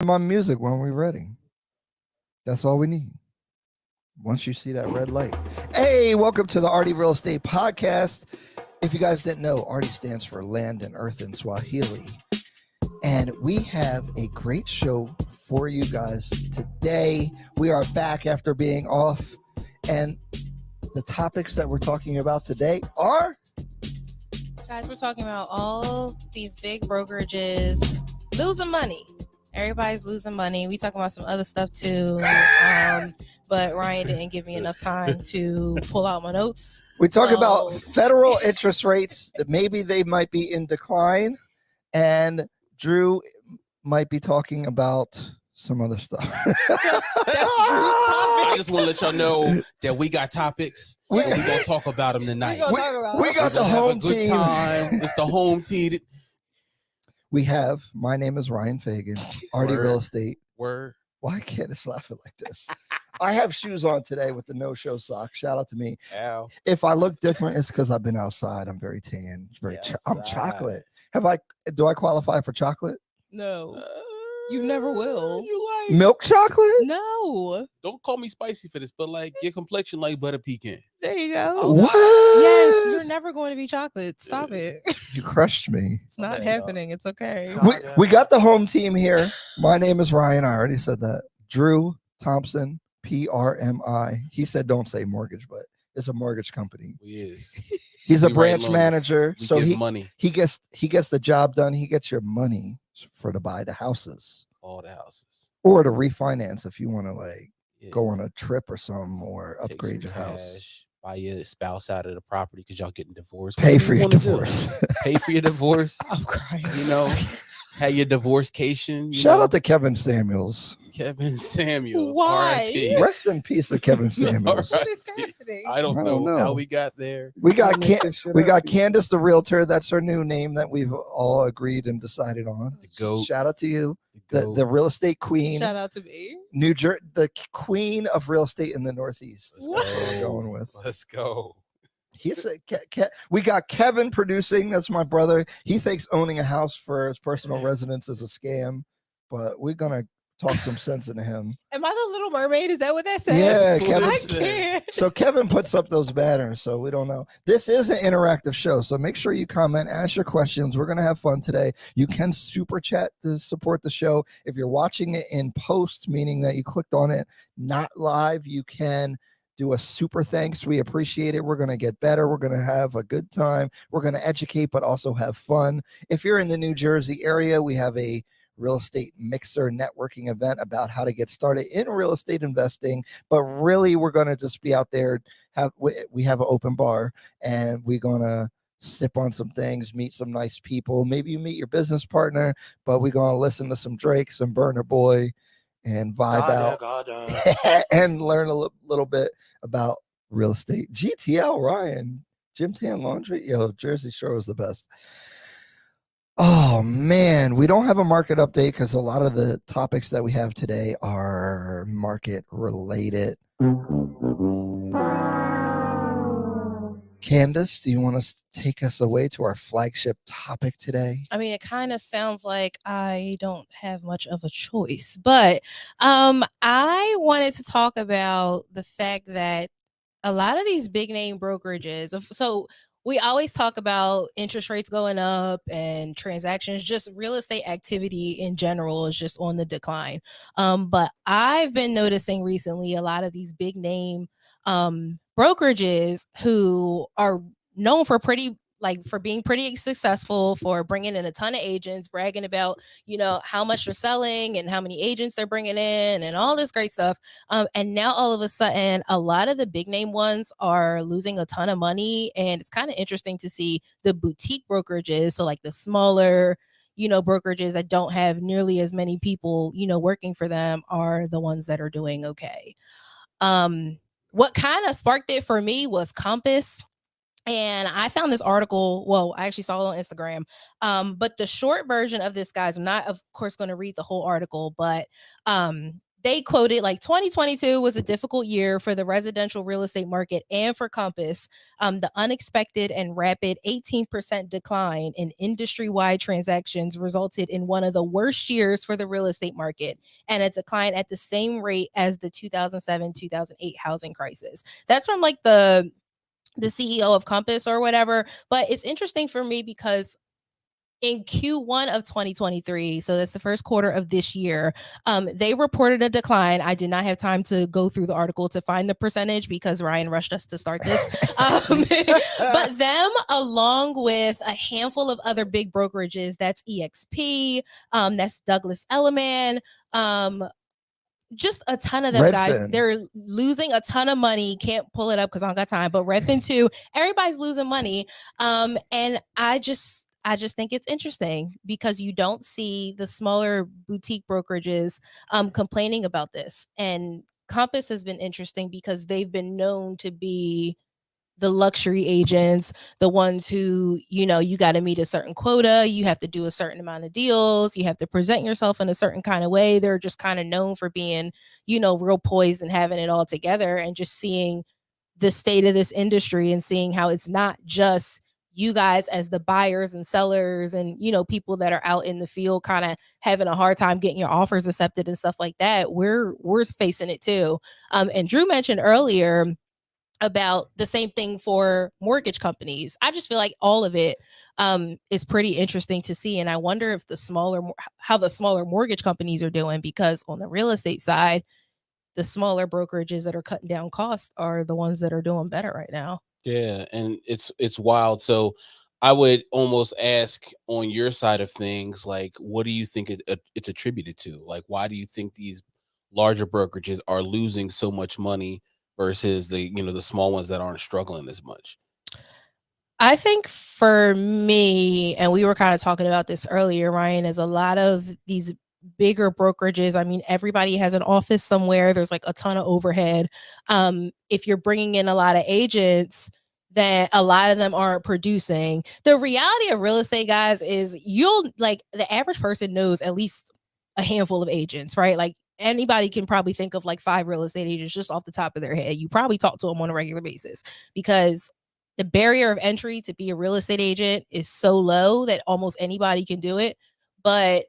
My music when we're ready. That's all we need. Once you see that red light. Hey, welcome to the Ardhi Real Estate Podcast. If you guys didn't know, Ardhi stands for Land and Earth in Swahili. And we have a great show for you guys today. We are back after being off. And the topics that we're talking about today are... Guys, we're talking about all these big brokerages losing money. Everybody's losing money. We talking about some other stuff too. But Ryan didn't give me enough time to pull out my notes. We talk about federal interest rates that maybe they might be in decline. And Drew might be talking about some other stuff. That's Drew's topic. I just want to let y'all know that we got topics. We're going to talk about them tonight. We got the home team. It's the home team. We have, my name is Ryan Fagan, Ardhi Real Estate. Word. Why can't it laugh like this? I have shoes on today with the no-show socks. Shout out to me. Ow. If I look different, it's because I've been outside. I'm very tan. I'm chocolate. Do I qualify for chocolate? No. You never will. Milk chocolate? No. Don't call me spicy for this, but like your complexion like butter pecan. There you go. What? Yes, you're never going to be chocolate. Stop it. You crushed me. It's not happening. It's okay. We got the home team here. My name is Ryan. I already said that. Drew Thompson, PRMI. He said don't say mortgage, but it's a mortgage company. He is. He's a branch manager. So he gets the job done. He gets your money to buy the houses. All the houses. Or to refinance if you want to go on a trip or something or upgrade your house. Buy your spouse out of the property because y'all getting divorced. Pay for your divorce. Pay for your divorce. I'm crying. You know, have your divorcecation. Shout out to Kevin Samuels. Kevin Samuels. Why? RIP. Rest in peace to Kevin Samuels. What is happening? I don't know how we got there. We got Candace the realtor. That's her new name that we've all agreed and decided on. The GOAT. Shout out to you. The real estate queen. Shout out to me. New Jersey, the queen of real estate in the Northeast. That's what we're going with. Let's go. He said, we got Kevin producing. That's my brother. He thinks owning a house for his personal residence is a scam, but we're going to talk some sense into him. Am I the Little Mermaid? Is that what that says? Yeah, Kevin. I can't. So Kevin puts up those banners, so we don't know. This is an interactive show, so make sure you comment, ask your questions. We're going to have fun today. You can super chat to support the show. If you're watching it in post, meaning that you clicked on it, not live, you can do a super thanks. We appreciate it. We're going to get better. We're going to have a good time. We're going to educate, but also have fun. If you're in the New Jersey area, we have a real estate mixer networking event about how to get started in real estate investing. But really, we're going to just be out there. We have an open bar, and we're going to sip on some things, meet some nice people. Maybe you meet your business partner, but we're going to listen to some Drake, some Burner Boy, and vibe out and learn a little bit about real estate. GTL, Ryan, Jim Tan Laundry. Yo, Jersey Shore is the best. Oh, man, we don't have a market update because a lot of the topics that we have today are market related. Candace, do you want to take us away to our flagship topic today? I mean, it kind of sounds like I don't have much of a choice, but I wanted to talk about the fact that a lot of these big name brokerages, so we always talk about interest rates going up and transactions, just real estate activity in general is just on the decline. But I've been noticing recently a lot of these big name brokerages who are known for being pretty successful, for bringing in a ton of agents, bragging about, how much they're selling and how many agents they're bringing in and all this great stuff. And now all of a sudden, a lot of the big name ones are losing a ton of money. And it's kind of interesting to see the boutique brokerages. So like the smaller, brokerages that don't have nearly as many people, working for them are the ones that are doing okay. What kind of sparked it for me was Compass. And I found this article. Well, I actually saw it on Instagram. But the short version of this, guys, I'm not, of course, going to read the whole article, but they quoted like 2022 was a difficult year for the residential real estate market and for Compass. The unexpected and rapid 18% decline in industry-wide transactions resulted in one of the worst years for the real estate market, and a decline at the same rate as the 2007-2008 housing crisis. That's from like the CEO of Compass or whatever. But it's interesting for me because in Q1 of 2023, so that's the first quarter of this year, they reported a decline. I did not have time to go through the article to find the percentage because Ryan rushed us to start this. But them, along with a handful of other big brokerages, that's EXP, that's Douglas Elliman, just a ton of them, Redfin. guys. They're losing a ton of money. Can't pull it up because I don't got time. But Redfin too. Everybody's losing money. And I just think it's interesting because you don't see the smaller boutique brokerages complaining about this. And Compass has been interesting because they've been known to be the luxury agents, the ones who, you know, you got to meet a certain quota, you have to do a certain amount of deals, you have to present yourself in a certain kind of way. They're just kind of known for being, you know, real poised and having it all together, and just seeing the state of this industry and seeing how it's not just you guys as the buyers and sellers and, you know, people that are out in the field kind of having a hard time getting your offers accepted and stuff like that. We're facing it too. And Drew mentioned earlier about the same thing for mortgage companies. I just feel like all of it is pretty interesting to see. And I wonder if how the smaller mortgage companies are doing, because on the real estate side, the smaller brokerages that are cutting down costs are the ones that are doing better right now. Yeah, and it's wild. So I would almost ask on your side of things, like, what do you think it's attributed to? Like, why do you think these larger brokerages are losing so much money versus the small ones that aren't struggling as much? I think for me, and we were kind of talking about this earlier, Ryan, is a lot of these bigger brokerages. I mean, everybody has an office somewhere. There's like a ton of overhead. If you're bringing in a lot of agents, then a lot of them aren't producing. The reality of real estate, guys, is the average person knows at least a handful of agents, right? Like anybody can probably think of like 5 real estate agents just off the top of their head. You probably talk to them on a regular basis because the barrier of entry to be a real estate agent is so low that almost anybody can do it. But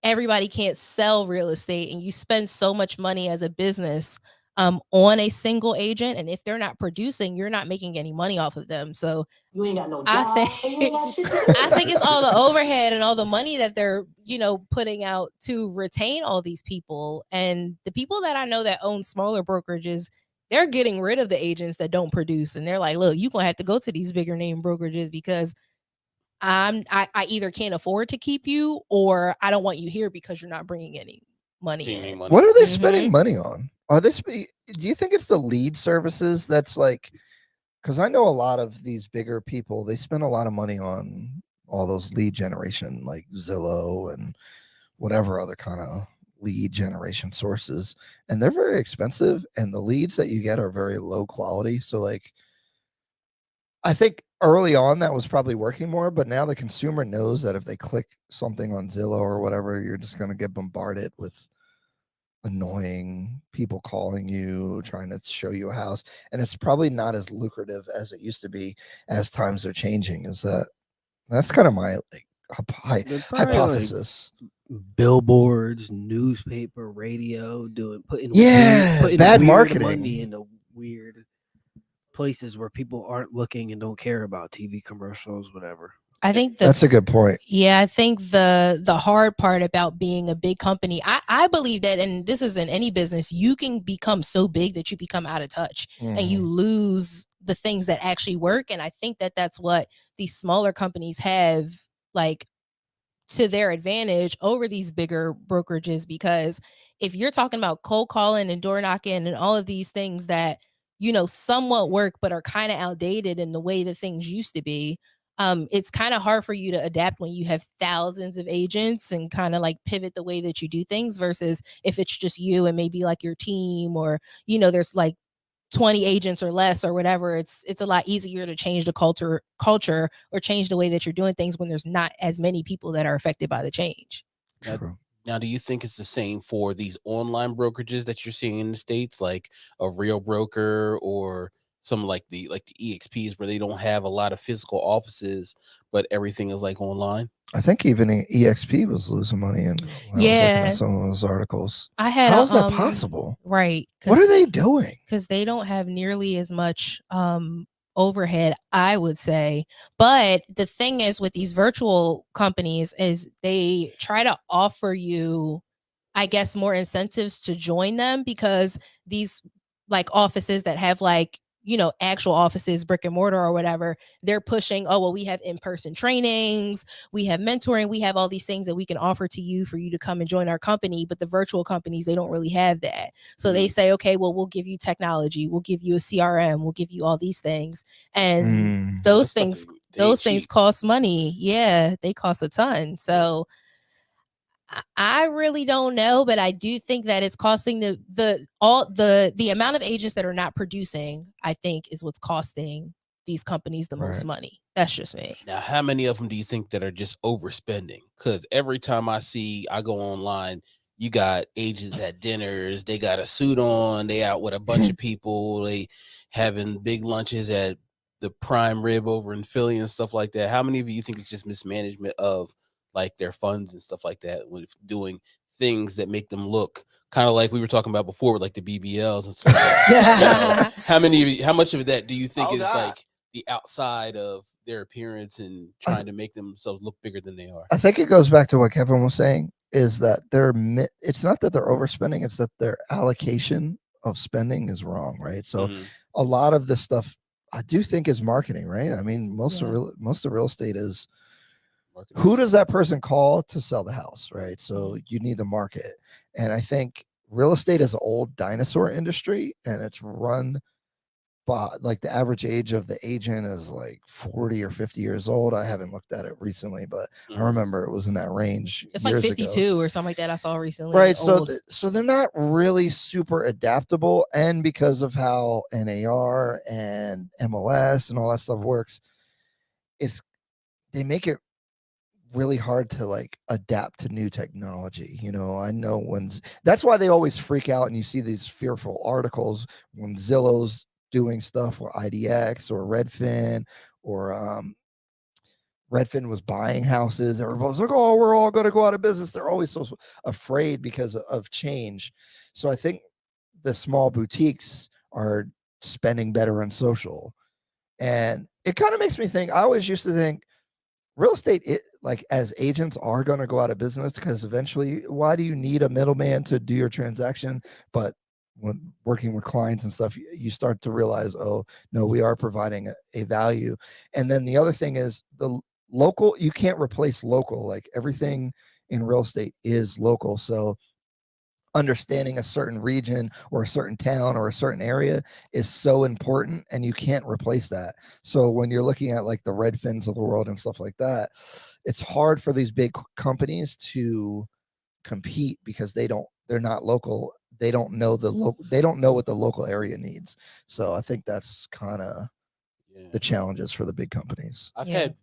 everybody can't sell real estate, and you spend so much money as a business on a single agent, and if they're not producing, you're not making any money off of them. So You ain't got no job. I think it's all the overhead and all the money that they're, you know, putting out to retain all these people. And the people that I know that own smaller brokerages, they're getting rid of the agents that don't produce, and they're like, look, you're gonna have to go to these bigger name brokerages because I either can't afford to keep you, or I don't want you here because you're not bringing any money in. What are they spending money on? Are they? Do you think it's the lead services? That's like, because I know a lot of these bigger people, they spend a lot of money on all those lead generation, like Zillow and whatever other kind of lead generation sources, and they're very expensive, and the leads that you get are very low quality. So like, I think early on that was probably working more, but now the consumer knows that if they click something on Zillow or whatever, you're just going to get bombarded with annoying people calling you, trying to show you a house. And it's probably not as lucrative as it used to be as times are changing. That's kind of my hypothesis. Like billboards, newspaper, radio, putting bad marketing money into weird places where people aren't looking and don't care about TV commercials, whatever. I think that's a good point. Yeah, I think the hard part about being a big company, I believe that, and this is in any business, you can become so big that you become out of touch and you lose the things that actually work. And I think that that's what these smaller companies have, like, to their advantage over these bigger brokerages, because if you're talking about cold calling and door knocking and all of these things that, you know, somewhat work but are kind of outdated in the way that things used to be, it's kind of hard for you to adapt when you have thousands of agents and kind of like pivot the way that you do things, versus if it's just you and maybe like your team, or, you know, there's like 20 agents or less or whatever. It's a lot easier to change the culture or change the way that you're doing things when there's not as many people that are affected by the change. True. Now, do you think it's the same for these online brokerages that you're seeing in the States, like a Real Broker or some like the EXPs where they don't have a lot of physical offices, but everything is like online? I think even EXP was losing money, and when I was looking Yeah. at some of those articles, I had how is that possible? Right. What are they doing? Because they don't have nearly as much overhead, I would say. But the thing is with these virtual companies is they try to offer you, I guess, more incentives to join them, because these like offices that have like, you know, actual offices, brick and mortar or whatever, they're pushing, oh, well, we have in-person trainings, we have mentoring, we have all these things that we can offer to you for you to come and join our company. But the virtual companies, they don't really have that. So they say, okay, well, we'll give you technology, we'll give you a CRM, we'll give you all these things. And those things cost money. Yeah, they cost a ton. So I really don't know, but I do think that it's costing the amount of agents that are not producing, I think, is what's costing these companies the most money. That's just me. Now, how many of them do you think that are just overspending? Because every time I go online, you got agents at dinners, they got a suit on, they out with a bunch of people, they having big lunches at the Prime Rib over in Philly and stuff like that. How many of you think it's just mismanagement of like their funds and stuff like that, with doing things that make them look kind of like we were talking about before with like the BBLs and stuff like that? How much of that do you think is like the outside of their appearance and trying to make themselves look bigger than they are? I think it goes back to what Kevin was saying, is that it's not that they're overspending, it's that their allocation of spending is wrong, right? So a lot of this stuff I do think is marketing, right? I mean, most of real estate is marketing. Who does that person call to sell the house, right? So you need to market. And I think real estate is an old dinosaur industry, and it's run by, like, the average age of the agent is like 40 or 50 years old. I haven't looked at it recently, but I remember it was in that range. It's like 52 or something like that I saw recently. Right. So they're not really super adaptable. And because of how NAR and MLS and all that stuff works, they make it really hard to like adapt to new technology. You know, I know that's why they always freak out, and you see these fearful articles when Zillow's doing stuff with IDX or Redfin, or Redfin was buying houses. Everybody's like, oh, we're all going to go out of business. They're always so afraid because of change. So I think the small boutiques are spending better on social. And it kind of makes me think, I always used to think real estate, like, as agents are going to go out of business, because eventually, why do you need a middleman to do your transaction? But when working with clients and stuff, you start to realize, oh no, we are providing a value. And then the other thing is the local, you can't replace local. Like, everything in real estate is local. So understanding a certain region or a certain town or a certain area is so important, and you can't replace that. So when you're looking at like the Redfins of the world and stuff like that, it's hard for these big companies to compete because they're not local. They don't know they don't know what the local area needs. So I think that's kind of the challenges for the big companies. I've had,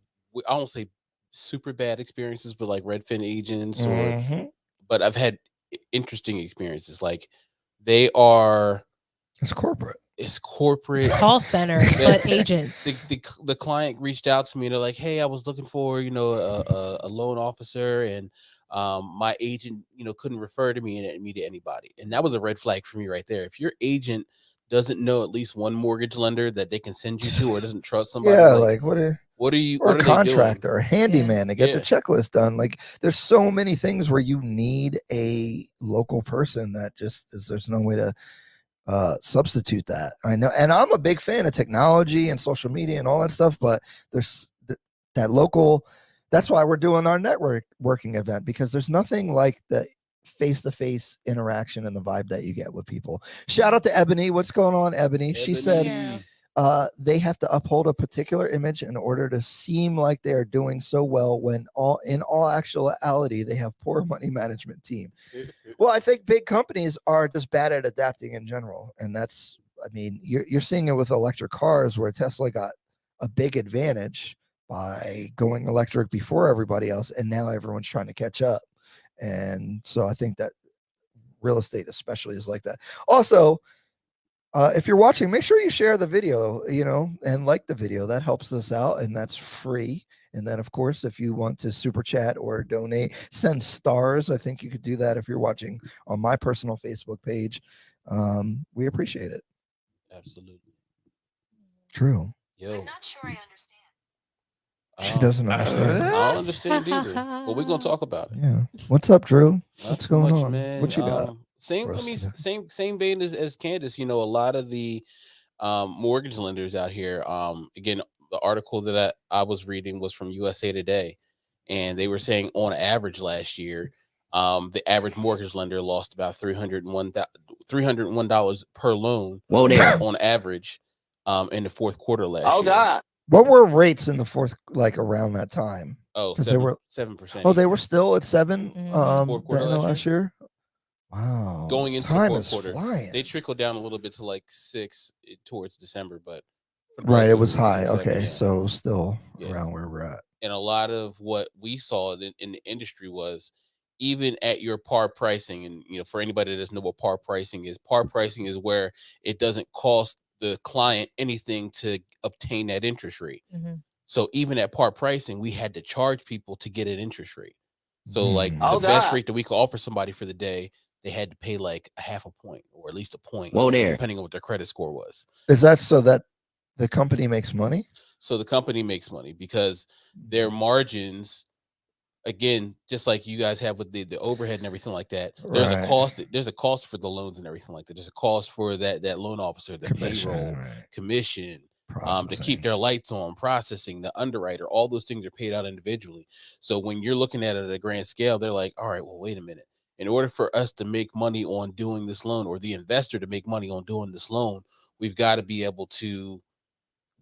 I won't say super bad experiences, but like Redfin agents, but I've had interesting experiences. Like, it's corporate. It's call center, but agents. The client reached out to me. They're like, hey, I was looking for, a loan officer, and my agent, couldn't refer to me to anybody. And that was a red flag for me right there. If your agent doesn't know at least one mortgage lender that they can send you to, or doesn't trust somebody, what are you, or a contractor or a handyman to get the checklist done? Like, there's so many things where you need a local person that there's no way to substitute that. I know, and I'm a big fan of technology and social media and all that stuff, but there's that local. That's why we're doing our networking event, because there's nothing like the face-to-face interaction and the vibe that you get with people. Shout out to Ebony. What's going on, Ebony? She said they have to uphold a particular image in order to seem like they are doing so well, when in all actuality they have poor money management team. Well, I think big companies are just bad at adapting in general, and you're seeing it with electric cars, where Tesla got a big advantage by going electric before everybody else, and now everyone's trying to catch up. And so I think that real estate especially is like that. Also, if you're watching, make sure you share the video, and like the video. That helps us out, and that's free. And then, of course, if you want to super chat or donate, send stars. I think you could do that if you're watching on my personal Facebook page. We appreciate it. Absolutely. True. Yo, I'm not sure I understand. She doesn't understand. I don't understand either. But we're gonna talk about it. Yeah. What's up, Drew? Not What's too going much, on? man. What you got? Same. for I us mean, today? same vein as Candace. A lot of the mortgage lenders out here. Again, the article that I was reading was from USA Today, and they were saying on average last year, the average mortgage lender lost about $301 per loan. Whoa there. On average, in the fourth quarter last year. God. What were rates in the fourth, like around that time? Oh, 'Cause they were 7%. Oh, they were still at 7. Mhm. Fourth quarter the end of last last year. Wow. Going into the time fourth is quarter, flying. They trickled down a little bit to like 6 towards December, but for the Right, most it of was high. 6, 7, Okay, yeah. so still Yeah. around where we're at. And a lot of what we saw in the industry was even at your par pricing, and for anybody that doesn't know what par pricing is where it doesn't cost the client anything to obtain that interest rate. Mhm. So even at par pricing, we had to charge people to get an interest rate. So like Hmm. the best rate that we could offer somebody for the day, they had to pay like a half a point or at least a point, Whoa there. depending on what their credit score was. Is that so that the company makes money? So the company makes money because their margins, again, just like you guys have with the overhead and everything like that, there's Right. a cost. There's a cost for the loans and everything like that. There's a cost for that loan officer, the Commission, payroll, right. commission, to Processing. keep their lights on, processing, the underwriter, all those things are paid out individually. So when you're looking at it at a grand scale, they're like, all right, well, wait a minute. In order for us to make money on doing this loan, or the investor to make money on doing this loan, we've got to be able to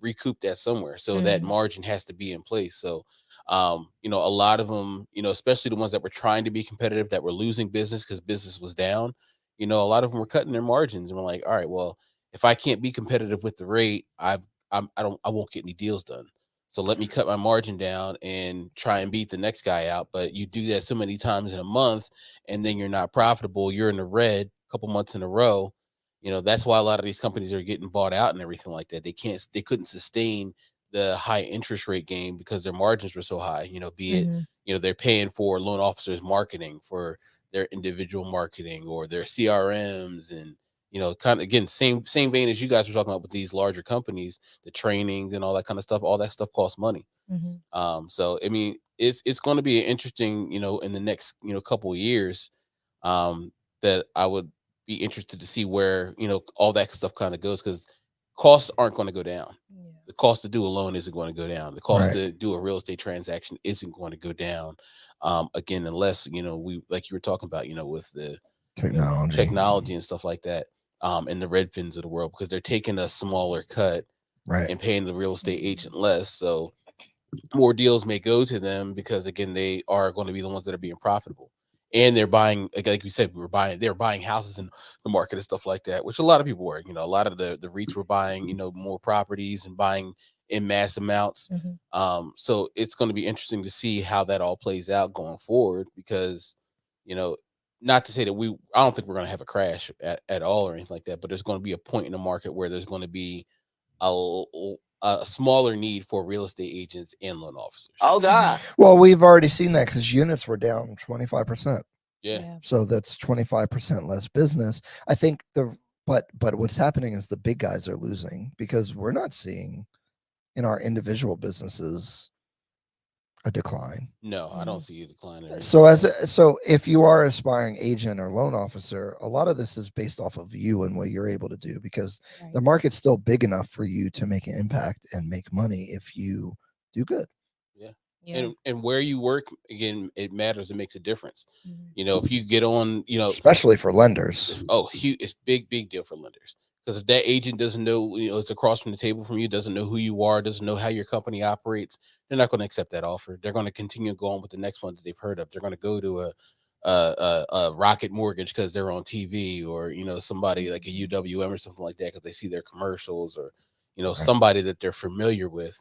recoup that somewhere. So that margin has to be in place. So, a lot of them, especially the ones that were trying to be competitive, that were losing business because business was down, a lot of them were cutting their margins, and we're like, all right, well, if I can't be competitive with the rate, I won't get any deals done. So let me cut my margin down and try and beat the next guy out. But you do that so many times in a month, and then you're not profitable. You're in the red a couple months in a row. That's why a lot of these companies are getting bought out and everything like that. They couldn't sustain the high interest rate game because their margins were so high. Be it, they're paying for loan officers marketing for their individual marketing or their CRMs, and kind of, again, same vein as you guys were talking about with these larger companies, the trainings and all that kind of stuff. All that stuff costs money. So I mean, it's going to be interesting, in the next couple of years, that I would be interested to see where all that stuff kind of goes, because costs aren't going to go down. The cost to do a loan isn't going to go down. The cost to do a real estate transaction isn't going to go down. Again, unless we, like you were talking about, with the technology and stuff like that, and the Redfins of the world, because they're taking a smaller cut, right, and paying the real estate agent less. So more deals may go to them because, again, they are going to be the ones that are being profitable. And they're buying, like you said, they're buying houses in the market and stuff like that, which a lot of people were. A lot of the REITs were buying, more properties and buying in mass amounts. So it's going to be interesting to see how that all plays out going forward, because, not to say that I don't think we're going to have a crash at all or anything like that, but there's going to be a point in the market where there's going to be a smaller need for real estate agents and loan officers. Oh God. Well, we've already seen that because units were down 25%. Yeah. So that's 25% less business. I think but what's happening is the big guys are losing, because we're not seeing in our individual businesses a decline. No, I don't see a decline. So if you are an aspiring agent or loan officer, a lot of this is based off of you and what you're able to do, because the market's still big enough for you to make an impact and make money if you do good. Yeah. And where you work, again, it matters. It makes a difference. If you get on, especially for lenders. It's big deal for lenders. Because if that agent doesn't know, it's across from the table from you, doesn't know who you are, doesn't know how your company operates, they're not going to accept that offer. They're going to continue to go on with the next one that they've heard of. They're going to go to a Rocket Mortgage because they're on TV, or somebody like a UWM or something like that because they see their commercials, or somebody that they're familiar with.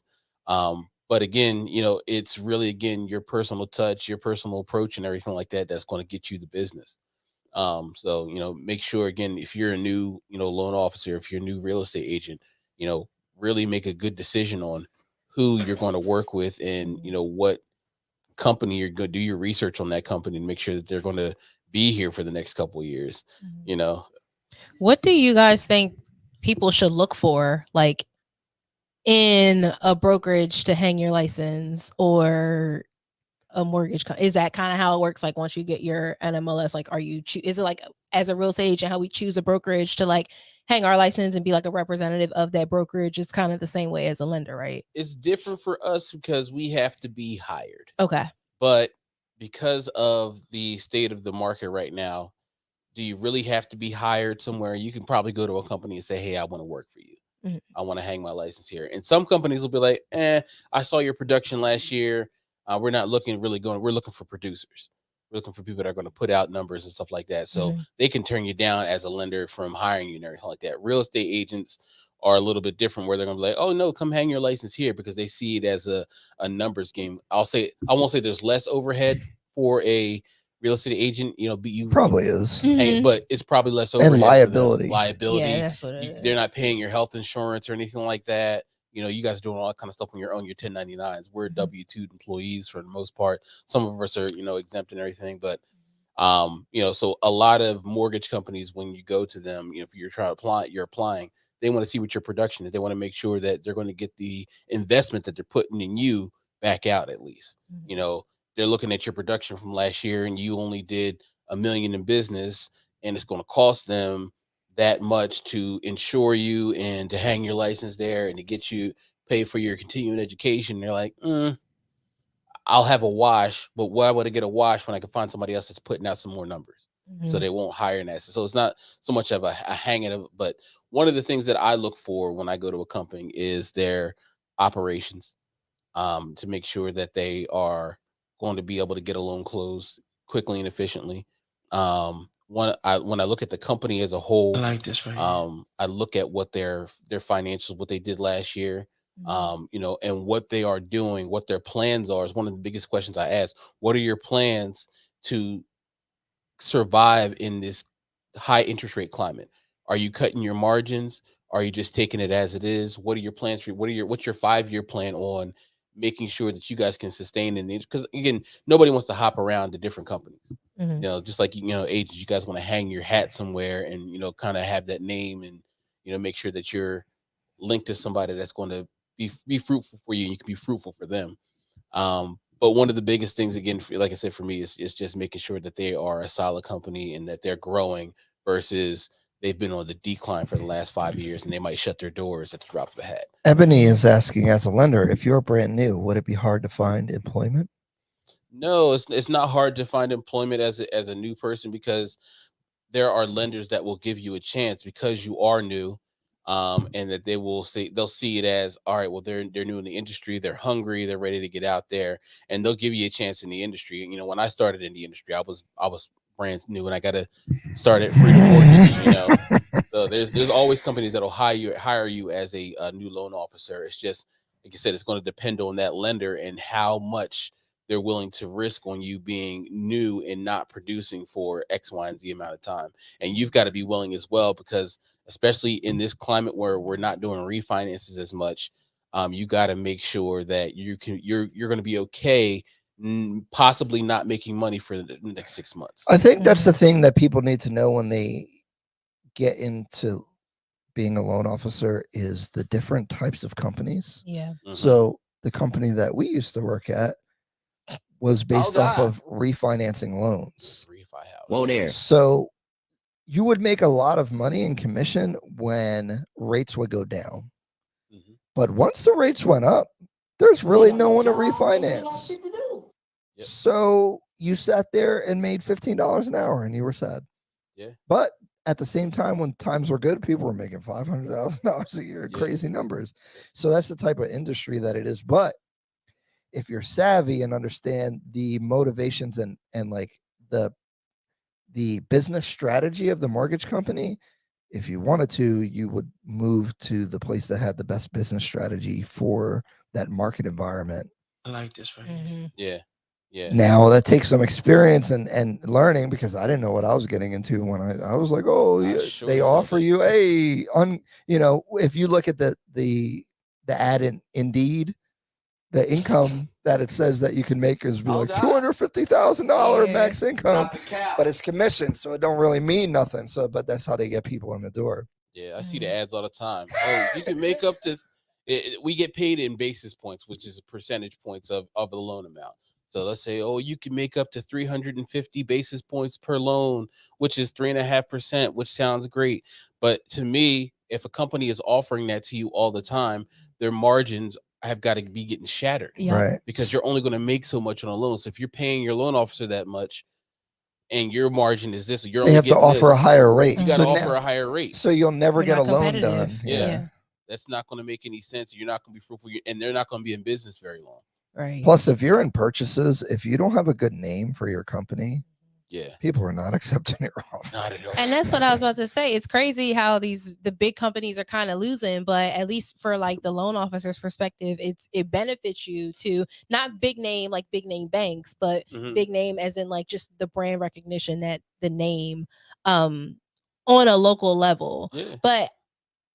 But again, you know, it's really, again, your personal touch, your personal approach and everything like that, that's going to get you the business. So, you know, make sure, again, if you're a new, you know, loan officer, if you're a new real estate agent, you know, really make a good decision on who you're going to work with and, you know, what company you're going to do your research on that company and make sure that they're going to be here for the next couple of years, you know. What do you guys think people should look for, like, in a brokerage to hang your license or a mortgage? Is that kind of how it works? Like, once you get your NMLS, like, are you is it like as a real estate agent how we choose a brokerage to like hang our license and be like a representative of that brokerage? It's kind of the same way as a lender, right? It's different for us because we have to be hired. Okay. But because of the state of the market right now, do you really have to be hired somewhere? You can probably go to a company and say, hey, I want to work for you. Mhm. I want to hang my license here. And some companies will be like, I saw your production last year. We're not looking really going, we're looking for producers. We're looking for people that are going to put out numbers and stuff like that. So they can turn you down as a lender from hiring you and everything like that. Real estate agents are a little bit different where they're going to be like, oh no, come hang your license here, because they see it as a numbers game. I won't say there's less overhead for a real estate agent, you know, but you Probably is. but it's probably less overhead And for liability. them. Liability. Yeah, that's what it is. They're not paying your health insurance or anything like that. You know, you guys are doing all that kind of stuff on your own. Your 1099s. We're W-2 employees for the most part. Some of us are, you know, exempt and everything, but you know, so a lot of mortgage companies, when you go to them, you know, if you're trying to apply, you're applying, they want to see what your production is. They want to make sure that they're going to get the investment that they're putting in you back out at least. You know, they're looking at your production from last year and you only did $1 million in business, and it's going to cost them that much to insure you and to hang your license there and to get you pay for your continuing education. They're like, I'll have a wash, but why would I get a wash when I can find somebody else that's putting out some more numbers? So they won't hire an asset. So it's not so much of a hanging of, but one of the things that I look for when I go to a company is their operations, to make sure that they are going to be able to get a loan closed quickly and efficiently. When I look at the company as a whole, I like this right here. I look at what their financials, what they did last year, you know, and what they are doing, what their plans are, is one of the biggest questions I ask. What are your plans to survive in this high interest rate climate? Are you cutting your margins? Are you just taking it as it is? What are your plans for what's your 5-year plan on making sure that you guys can sustain in the, because again, nobody wants to hop around to different companies. You know, just like, you know, agents, you guys want to hang your hat somewhere and, you know, kind of have that name and, you know, make sure that you're linked to somebody that's going to be fruitful for you and you can be fruitful for them. But one of the biggest things, again, like I said, for me, is just making sure that they are a solid company and that they're growing versus they've been on the decline for the last 5 years and they might shut their doors at the drop of a hat. Ebony is asking, as a lender, if you're brand new, would it be hard to find employment? No, it's not hard to find employment as a new person, because there are lenders that will give you a chance because you are new, and that they'll see it as, all right, well, they're new in the industry, they're hungry, they're ready to get out there, and they'll give you a chance in the industry. You know, when I started in the industry, I was brand new and I got to start at free mortgage, you know. So there's always companies that'll hire you as a new loan officer. It's just, like you said, it's going to depend on that lender and how much they're willing to risk on you being new and not producing for X, Y, and Z amount of time. And you've got to be willing as well, because especially in this climate where we're not doing refinances as much, you got to make sure that you're going to be okay, possibly not making money for the next 6 months. I think that's the thing that people need to know when they get into being a loan officer, is the different types of companies. Yeah. So the company that we used to work at was based off of refinancing loans. Refi house. Whoa there. So you would make a lot of money in commission when rates would go down. But once the rates went up, there's really no one to refinance. Yep. So you sat there and made $15 an hour and you were sad. Yeah. But at the same time, when times were good, people were making $500,000 a year, crazy numbers. So that's the type of industry that it is. But if you're savvy and understand the motivations and like the business strategy of the mortgage company, if you wanted to, you would move to the place that had the best business strategy for that market environment. I like this right here. Mhm. Yeah. Yeah. Now that takes some experience and learning, because I didn't know what I was getting into when I was like, oh, I yeah, sure they as hell offer did. you if you look at the ad in Indeed, the income that it says that you can make is be like $250,000 Yeah. max income, but it's commission, so it don't really mean nothing. So, but that's how they get people in the door. Yeah, I see Mhm. the ads all the time. Oh, you can make up to. We get paid in basis points, which is percentage points of the loan amount. So let's say, oh, you can make up to 350 basis points per loan, which is 3.5%, which sounds great. But to me, if a company is offering that to you all the time, their margins have got to be getting shattered Yeah. Right. because you're only going to make so much on a loan. So if you're paying your loan officer that much, and your margin is this, you're They only have to getting offer a this, higher rate. you got So to offer now, a higher rate. so you'll never You're get a not loan competitive. done. Yeah. Yeah. That's not going to make any sense. You're not going to be fruitful, and they're not going to be in business very long. Right. Plus, if you're in purchases, if you don't have a good name for your company, Yeah, people are not accepting your offer. not at all. And that's what I was about to say. It's crazy how the big companies are kind of losing, but at least for like the loan officer's perspective, it benefits you to not big name like big name banks, but Mhm. big name as in like just the brand recognition that the name on a local level. Yeah. But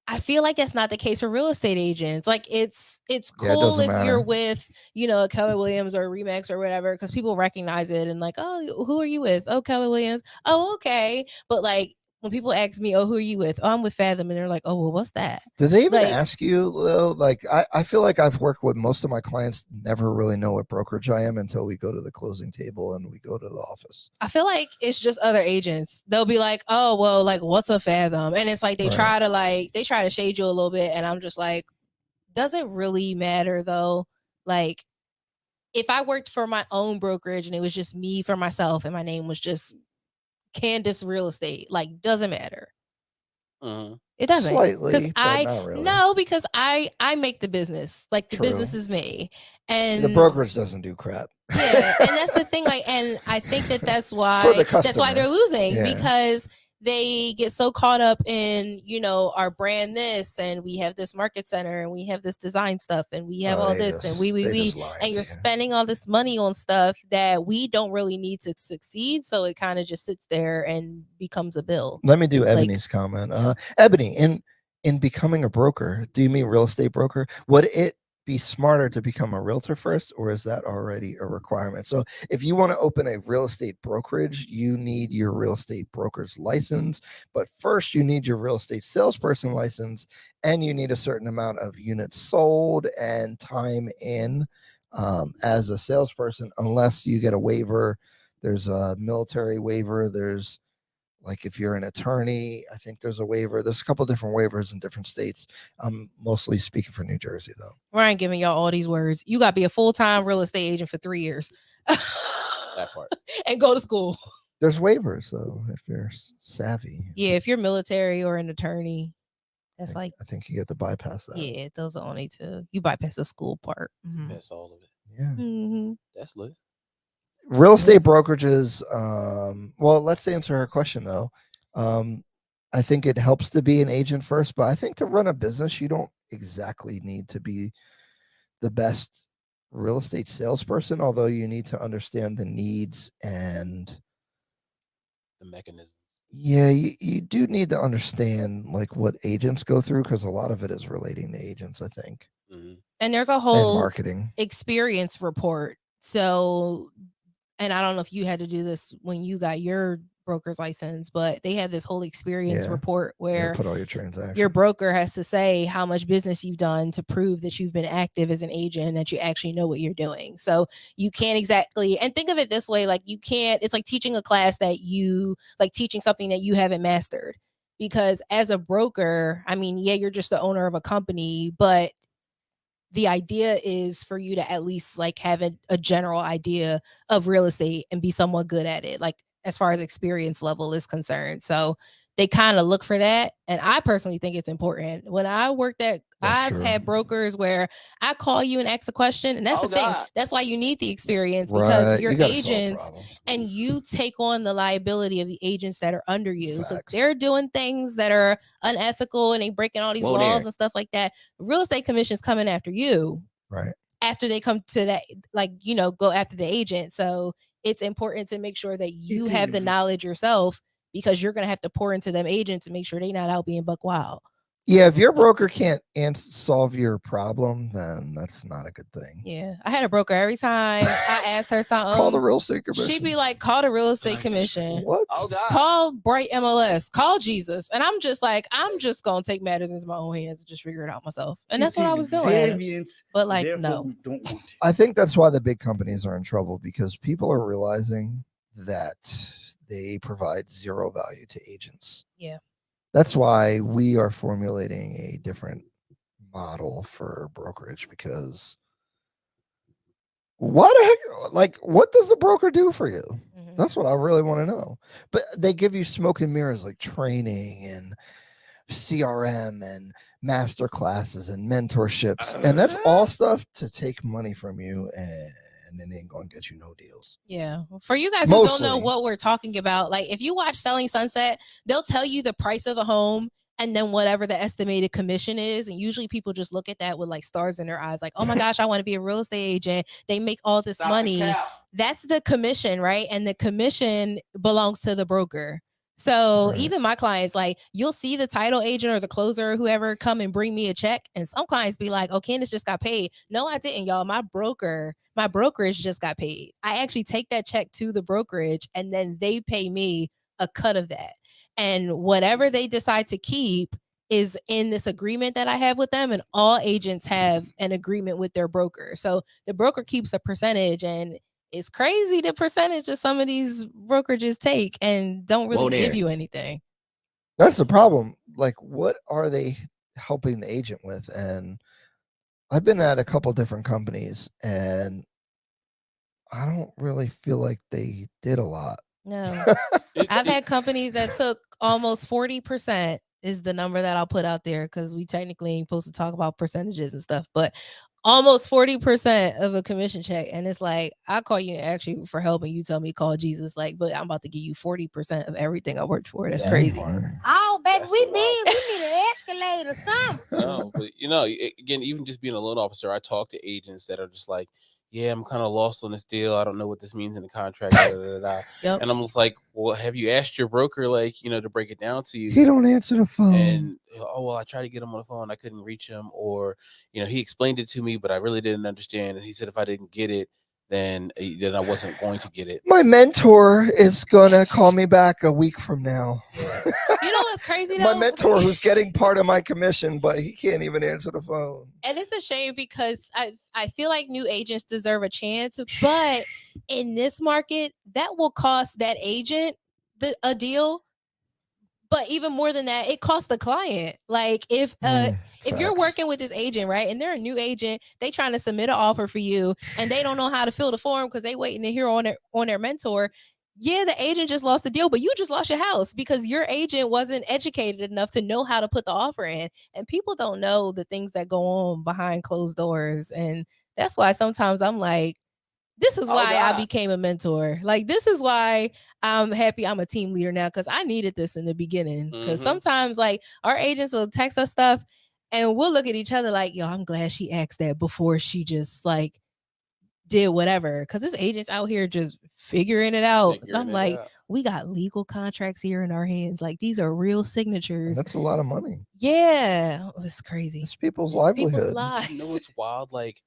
I feel like that's not the case for real estate agents. Like it's Yeah, it cool doesn't if matter. you're with, a Keller Williams or a Remax or whatever, because people recognize it and like, oh, who are you with? Oh, Keller Williams. Oh, okay. But like when people ask me, oh, who are you with? Oh, I'm with Fathom, and they're like, oh, well, what's that? Do they even Like- ask you though? Like I feel like I've worked with most of my clients never really know what brokerage I am until we go to the closing table and we go to the office. I feel like it's just other agents. They'll be like, oh, well, like what's a Fathom? And it's like they Right. try to shade you a little bit, and I'm just like, does it really matter though? Like if I worked for my own brokerage and it was just me for myself and my name was just Candace Real Estate, like doesn't matter. Mhm. It doesn't. Slightly, but not really. No, because I make the business. Like the True. business is me. And The brokerage doesn't do crap. yeah, and that's the thing. Like, and I think that's why For the that's why they're customer. losing, Yeah. because they get so caught up in our brand this, and we have this market center, and we have this design stuff, and we have all this, and we and you're spending all this money on stuff that we don't really need to succeed. So it kind of just sits there and becomes a bill. Let me do Ebony's comment. Ebony, in becoming a broker, do you mean real estate broker? Would it be smarter to become a realtor first, or is that already a requirement? So if you want to open a real estate brokerage, you need your real estate broker's license, but first you need your real estate salesperson license, and you need a certain amount of units sold and time in as a salesperson, unless you get a waiver. There's a military waiver. There's like if you're an attorney, I think there's a waiver. There's a couple different waivers in different states. I'm mostly speaking for New Jersey, though. Ryan giving y'all all these words. You got to be a full-time real estate agent for 3 years. That part. And go to school. There's waivers, though, if you're savvy. Yeah, if you're military or an attorney, that's like, I think you get to bypass that. yeah, those are only two. You bypass the school part. Mhm. That's all of it. Yeah. Mhm. That's lit. Real estate brokerages. Well, let's answer her question, though. I think it helps to be an agent first, but I think to run a business, you don't exactly need to be the best real estate salesperson, although you need to understand the needs and The mechanisms. yeah, you do need to understand like what agents go through, because a lot of it is relating to agents, I think, Mhm. And there's a and whole marketing. experience report. So, and I don't know if you had to do this when you got your broker's license, but they have this whole experience Yeah. report Yeah, where put all your transactions. your broker has to say how much business you've done to prove that you've been active as an agent and that you actually know what you're doing. So you can't exactly, and think of it this way, like you can't, it's like teaching a class that you, like teaching something that you haven't mastered. Because as a broker, I mean, yeah, you're just the owner of a company, but the idea is for you to at least like have a general idea of real estate and be somewhat good at it, like as far as experience level is concerned. So they kind of look for that. And I personally think it's important. When I worked at, That's I've true. had brokers where I call you and ask a question. And that's Oh, the thing. God. That's why you need the experience, because Right. your You gotta solve agents problems. and you take on the liability of the agents that are under you. So if Facts. they're doing things that are unethical and they breaking all these Whoa laws there. and stuff like that, real estate commission's coming after you. Right. After they come to that, like, go after the agent. So it's important to make sure that you have the knowledge yourself, because you're going to have to pour into them agents to make sure they're not out being buck wild. Yeah, if your broker can't solve your problem, then that's not a good thing. Yeah. I had a broker every time I asked her something. Call the real estate commission. She'd be like, call the real estate commission. What? Oh, God. Call Bright MLS. Call Jesus. And I'm just like, I'm just going to take matters into my own hands and just figure it out myself. And that's what I was doing. But like, no. We don't want to. I think that's why the big companies are in trouble, because people are realizing that they provide zero value to agents. Yeah. That's why we are formulating a different model for brokerage, because what the heck, like, what does the broker do for you? Mhm. That's what I really want to know. But they give you smoke and mirrors, like training and CRM and master classes and mentorships, and that's all stuff to take money from you, and it ain't gonna get you no deals. Yeah. For you guys who don't know Mostly. what we're talking about, like if you watch Selling Sunset, they'll tell you the price of the home and then whatever the estimated commission is. And usually people just look at that with like stars in their eyes, like, oh my gosh, I want to be a real estate agent. They make all this money. That's the commission, right? And the commission belongs to the broker. So Right. even my clients, like, you'll see the title agent or the closer or whoever come and bring me a check. And some clients be like, oh, Candace just got paid. No, I didn't, y'all. My brokerage just got paid. I actually take that check to the brokerage and then they pay me a cut of that. And whatever they decide to keep is in this agreement that I have with them. And all agents have an agreement with their broker. So the broker keeps a percentage, and it's crazy the percentage that some of these brokerages take and don't really give you anything. That's the problem. Like, what are they helping the agent with? And I've been at a couple different companies, and I don't really feel like they did a lot. No. I've had companies that took almost 40% is the number that I'll put out there, because we technically ain't supposed to talk about percentages and stuff, but almost 40% of a commission check. And it's like, I call you and ask you for help and you tell me call Jesus, like, but I'm about to give you 40% of everything I worked for. That's crazy. Oh, baby, That's we the need an Escalade or something. No, but again, even just being a loan officer, I talk to agents that are just like, yeah, I'm kind of lost on this deal. I don't know what this means in the contract. Yep. And I'm just like, well, have you asked your broker, like, to break it down to you? He don't answer the phone. And oh, well, I tried to get him on the phone, I couldn't reach him, or he explained it to me, but I really didn't understand. And he said if I didn't get it, then I wasn't going to get it. My mentor is gonna call me back a week from now. You know what's crazy My though? mentor, who's getting part of my commission, but he can't even answer the phone. And it's a shame, because I feel like new agents deserve a chance, but in this market, that will cost that agent a deal. But even more than that, it costs the client. Like if you're working with this agent, right, and they're a new agent, they trying to submit an offer for you, and they don't know how to fill the form because they waiting to hear on their mentor. Yeah, the agent just lost the deal, but you just lost your house because your agent wasn't educated enough to know how to put the offer in. And people don't know the things that go on behind closed doors. And that's why sometimes I'm like, this is why I became a mentor. Like, this is why I'm happy I'm a team leader now, because I needed this in the beginning. Because sometimes, like, our agents will text us stuff and we'll look at each other like, yo, I'm glad she asked that before she just, like, did whatever. Because this agent's out here just figuring it out. And I'm like, we got legal contracts here in our hands. Like, these are real signatures. That's a lot of money. Yeah. It's crazy. It's people's livelihood. People's lives. You know what's wild? Like,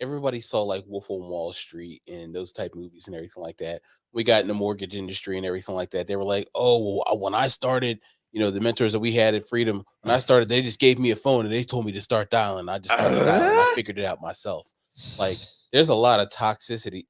everybody saw like Wolf on Wall Street and those type movies and everything like that. We got in the mortgage industry and everything like that. They were like, oh, well, when I started, the mentors that we had at Freedom, when I started, they just gave me a phone and they told me to start dialing. I just started dialing. I figured it out myself. Like, there's a lot of toxicity.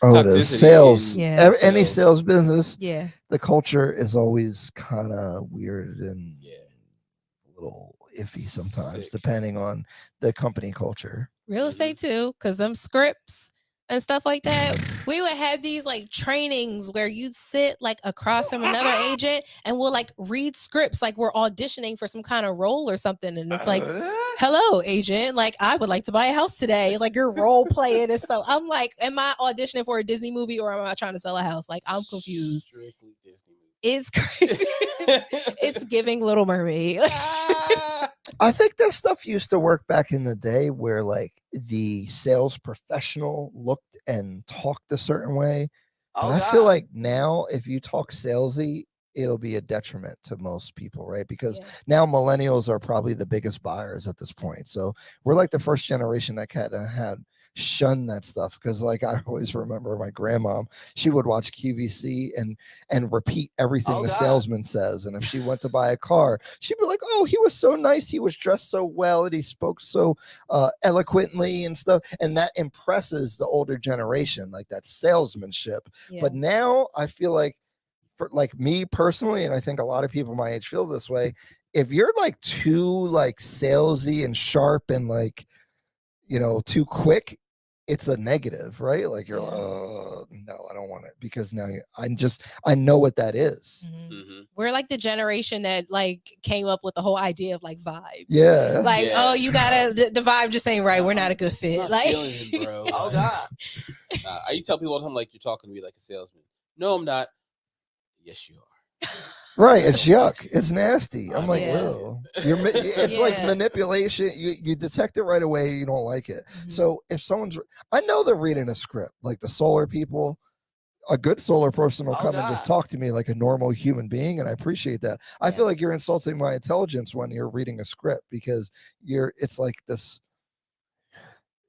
The sales. Yeah. Any sales business. Yeah. The culture is always kind of weird and a little iffy sometimes, depending on the company culture. Real estate too, because them scripts, and stuff like that, we would have these like trainings where you'd sit like across from another agent and we'll like read scripts like we're auditioning for some kind of role or something. And it's like, hello, agent. Like, I would like to buy a house today. Like, you're role playing and stuff. I'm like, am I auditioning for a Disney movie or am I trying to sell a house? Like, I'm confused. Strictly Disney movie. It's crazy. It's giving Little Mermaid. I think that stuff used to work back in the day where like the sales professional looked and talked a certain way. And I feel like now if you talk salesy, it'll be a detriment to most people, right? Because now millennials are probably the biggest buyers at this point. So we're like the first generation that kind of had shunned that stuff. Because like I always remember my grandma, she would watch QVC and repeat everything the salesman says. And if she went to buy a car, she'd be like, oh, he was so nice, he was dressed so well, and he spoke so eloquently and stuff. And that impresses the older generation, like that salesmanship. But now I feel like, for like me personally, and I think a lot of people my age feel this way, if you're like too like salesy and sharp and like, you know, too quick, it's a negative, right? Like you're no, I don't want it, because now I know what that is. We're like the generation that like came up with the whole idea of like vibes. Like, oh, you gotta the vibe just ain't right. We're not a good fit. Like, it, bro. I used to tell people all the time, like, you're talking to me like a salesman. No, I'm not. Yes, you are. Right, it's yuck. It's nasty. I'm like, Lil, it's like manipulation. You detect it right away. You don't like it. So if I know they're reading a script, like the solar people, a good solar person will come and just talk to me like a normal human being, and I appreciate that. I feel like you're insulting my intelligence when you're reading a script, because it's like this,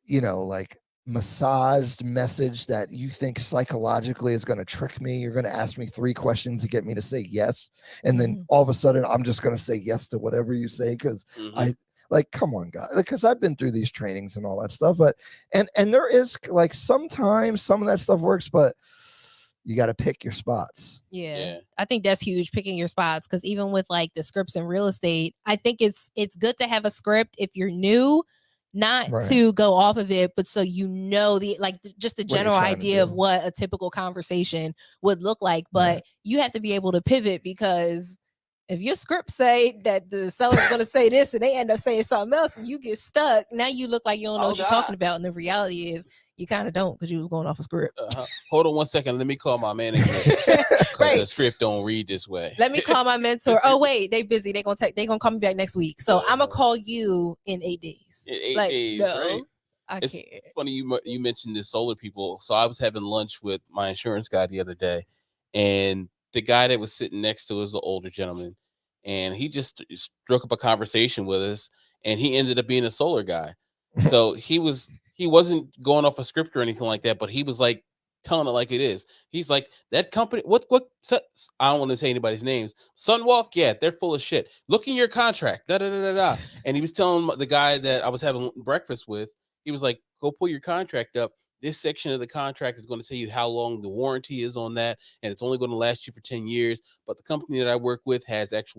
you know, like massaged message that you think psychologically is going to trick me. You're going to ask me 3 questions to get me to say yes, and then all of a sudden I'm just going to say yes to whatever you say, because I like, come on, guys, because I've been through these trainings and all that stuff. But and there is like sometimes some of that stuff works, but you got to pick your spots. I think that's huge, picking your spots, because even with like the scripts in real estate, I think it's good to have a script if you're new, not to go off of it, but so you know just the general idea of what a typical conversation would look like. But you have to be able to pivot, because if your script say that the seller's going to say this and they end up saying something else and you get stuck, now you look like you don't know what you're talking about. And the reality is you kind of don't, because you was going off a script. Hold on 1 second. Let me call my manager, because the script don't read this way. Let me call my mentor. Oh, wait, they busy. They gonna call me back next week. So I'm gonna call you in 8 days. In 8 days, no, right? It's can't. Funny you mentioned the solar people. So I was having lunch with my insurance guy the other day, and the guy that was sitting next to us was an older gentleman, and he just struck up a conversation with us, and he ended up being a solar guy. So he wasn't going off a script or anything like that, but he was like telling it like it is. He's like, that company, what I don't want to say anybody's names. Sunwalk, yeah, they're full of shit. Look in your contract, da da da da da. And he was telling the guy that I was having breakfast with, he was like, go pull your contract up. This section of the contract is going to tell you how long the warranty is on that, and it's only going to last you for 10 years. But the company that I work with has it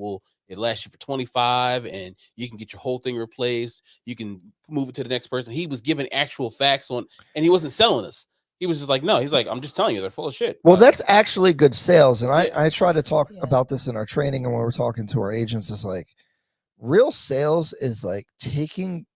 lasts you for 25, and you can get your whole thing replaced. You can move it to the next person. He was giving actual facts on, and he wasn't selling us. He was just like, no, he's like, I'm just telling you, they're full of shit. Well, that's actually good sales. And I try to talk about this in our training, and when we're talking to our agents, it's like real sales is like taking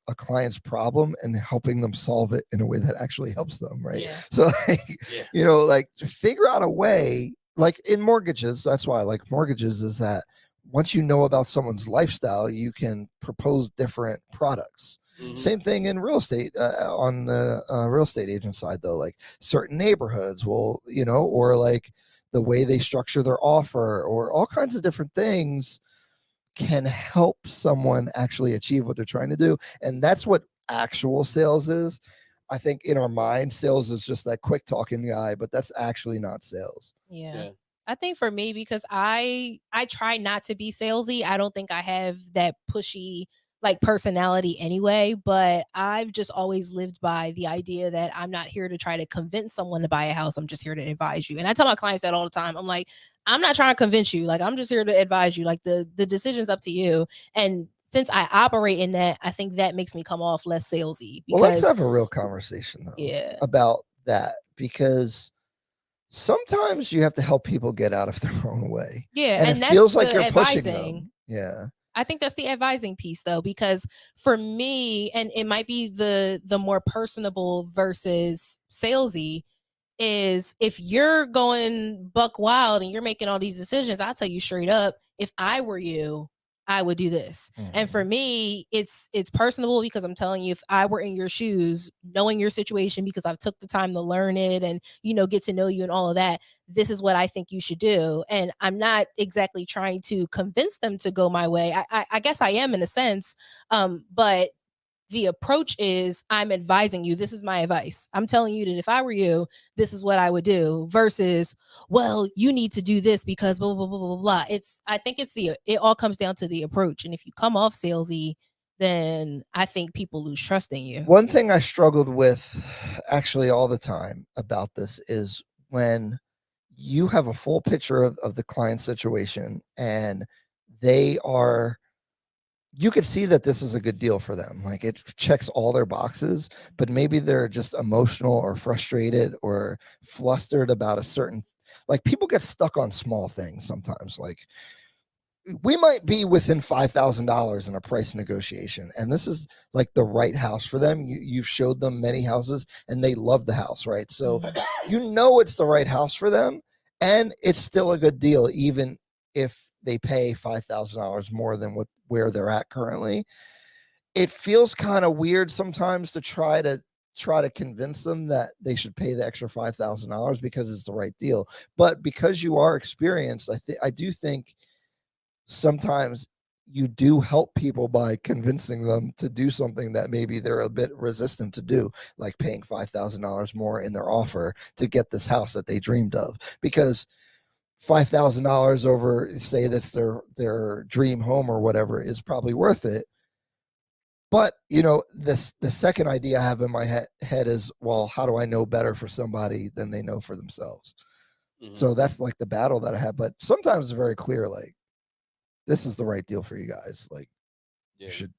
a client's problem and helping them solve it in a way that actually helps them, right? So like, you know, like figure out a way, like in mortgages, that's why I like mortgages, is that once you know about someone's lifestyle, you can propose different products. Same thing in real estate, on the real estate agent side, though, like certain neighborhoods will, you know, or like the way they structure their offer, or all kinds of different things can help someone actually achieve what they're trying to do. And that's what actual sales is. I think in our mind, sales is just that quick talking guy, but that's actually not sales. Yeah. I think for me, because I try not to be salesy. I don't think I have that pushy like personality anyway, but I've just always lived by the idea that I'm not here to try to convince someone to buy a house. I'm just here to advise you. And I tell my clients that all the time. I'm like, I'm not trying to convince you. Like, I'm just here to advise you. Like the decision's up to you. And since I operate in that, I think that makes me come off less salesy. Well, let's Because have a real conversation though yeah, about that, because sometimes you have to help people get out of their own way. yeah, And and it that's feels like the you're pushing advising. them. Yeah. I think that's the advising piece though, because for me, and it might be the more personable versus salesy, is if you're going buck wild and you're making all these decisions, I'll tell you straight up, if I were you, I would do this. And for me, it's personable, because I'm telling you, if I were in your shoes, knowing your situation, because I've took the time to learn it and, you know, get to know you and all of that, this is what I think you should do. And I'm not exactly trying to convince them to go my way. I guess I am in a sense, but the approach is, I'm advising you. This is my advice. I'm telling you that if I were you, this is what I would do, versus, well, you need to do this because blah, blah, blah, blah, blah. I think it all comes down to the approach. And if you come off salesy, then I think people lose trust in you. One thing I struggled with actually all the time about this is when you have a full picture of the client situation and you could see that this is a good deal for them. Like, it checks all their boxes, but maybe they're just emotional or frustrated or flustered about a certain, like, people get stuck on small things sometimes. Like, we might be within $5,000 in a price negotiation, and this is like the right house for them. You've showed them many houses and they love the house, right? So you know it's the right house for them, and it's still a good deal, even if they pay $5,000 more than where they're at currently. It feels kind of weird sometimes to try to convince them that they should pay the extra $5,000 because it's the right deal. But because you are experienced, I do think sometimes you do help people by convincing them to do something that maybe they're a bit resistant to do, like paying $5,000 more in their offer to get this house that they dreamed of. Because $5,000 over, say that's their dream home or whatever, is probably worth it. But the second idea I have in my head is, well, how do I know better for somebody than they know for themselves? So that's like the battle that I have. But sometimes it's very clear, like, this is the right deal for you guys. Like, you should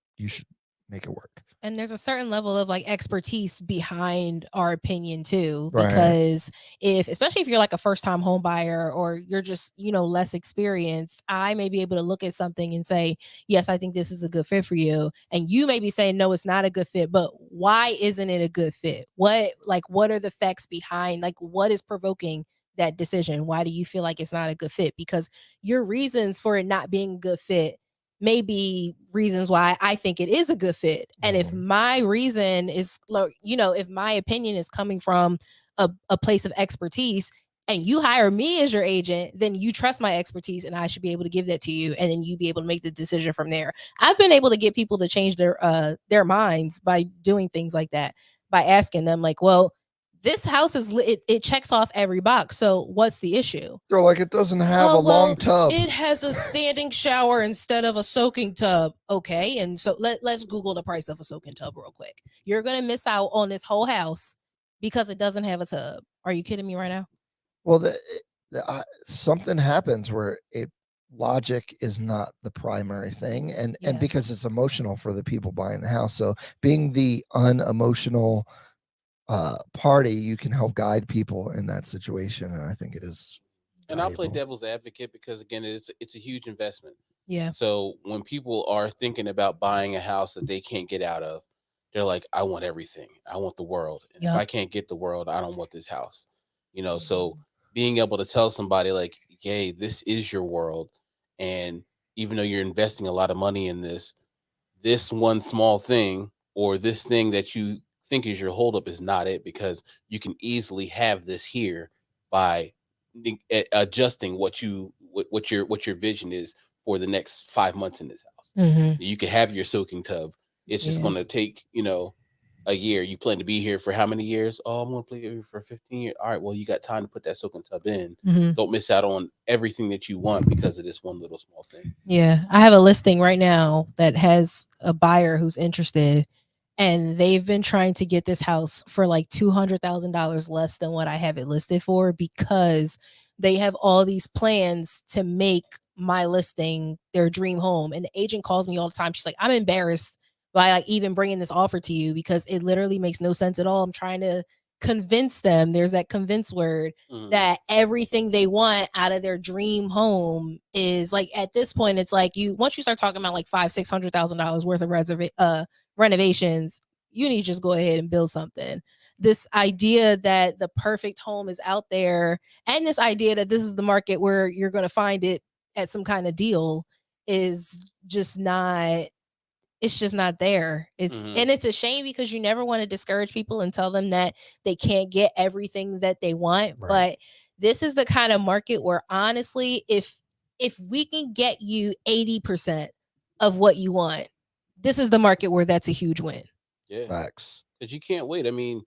make it work. And there's a certain level of like expertise behind our opinion too, Right. because especially if you're like a first time home buyer, or you're just, less experienced, I may be able to look at something and say, yes, I think this is a good fit for you. And you may be saying, no, it's not a good fit, but why isn't it a good fit? What are the facts behind, like, what is provoking that decision? Why do you feel like it's not a good fit? Because your reasons for it not being a good fit may be reasons why I think it is a good fit. And if my reason is, if my opinion is coming from a place of expertise, and you hire me as your agent, then you trust my expertise and I should be able to give that to you. And then you be able to make the decision from there. I've been able to get people to change their minds by doing things like that, by asking them like, well, this house it checks off every box. So what's the issue? They're like, it doesn't have a long tub. It has a standing shower instead of a soaking tub. Okay. And so let's Google the price of a soaking tub real quick. You're going to miss out on this whole house because it doesn't have a tub. Are you kidding me right now? Well, something happens where logic is not the primary thing. And because it's emotional for the people buying the house. So being the unemotional party, you can help guide people in that situation, and I think it is and valuable. I'll play devil's advocate, because again, it's a huge investment. Yeah. So when people are thinking about buying a house that they can't get out of, they're like, I want everything, I want the world, and if I can't get the world, I don't want this house. So being able to tell somebody like, hey, this is your world, and even though you're investing a lot of money in this one small thing, or this thing that you think is your holdup, is not it, because you can easily have this here by adjusting what your vision is for the next 5 months in this house. You can have your soaking tub. It's just going to take a year. You plan to be here for how many years? Oh, I'm going to play here for 15 years. All right, well, you got time to put that soaking tub in. Don't miss out on everything that you want because of this one little small thing. Yeah, I have a listing right now that has a buyer who's interested, and they've been trying to get this house for like $200,000 less than what I have it listed for, because they have all these plans to make my listing their dream home. And the agent calls me all the time. She's like, I'm embarrassed by like even bringing this offer to you because it literally makes no sense at all. I'm trying to convince them, there's that convince word, that everything they want out of their dream home is like, at this point, it's like once you start talking about like $500,000-$600,000 worth of renovations, you need to just go ahead and build something. This idea that the perfect home is out there, and this idea that this is the market where you're going to find it at some kind of deal, is just not, it's just not there. And it's a shame because you never want to discourage people and tell them that they can't get everything that they want. Right. But this is the kind of market where honestly, if we can get you 80% of what you want, this is the market where that's a huge win. Yeah. Facts. Because you can't wait. I mean,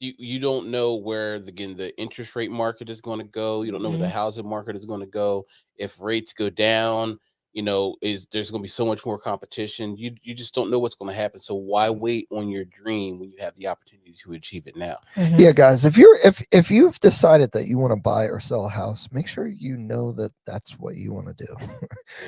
you don't know where the interest rate market is going to go. You don't know where the housing market is going to go. If rates go down, there's going to be so much more competition. You just don't know what's going to happen. So why wait on your dream when you have the opportunity to achieve it now? Yeah, guys, if you've decided that you want to buy or sell a house, make sure you know that that's what you want to do.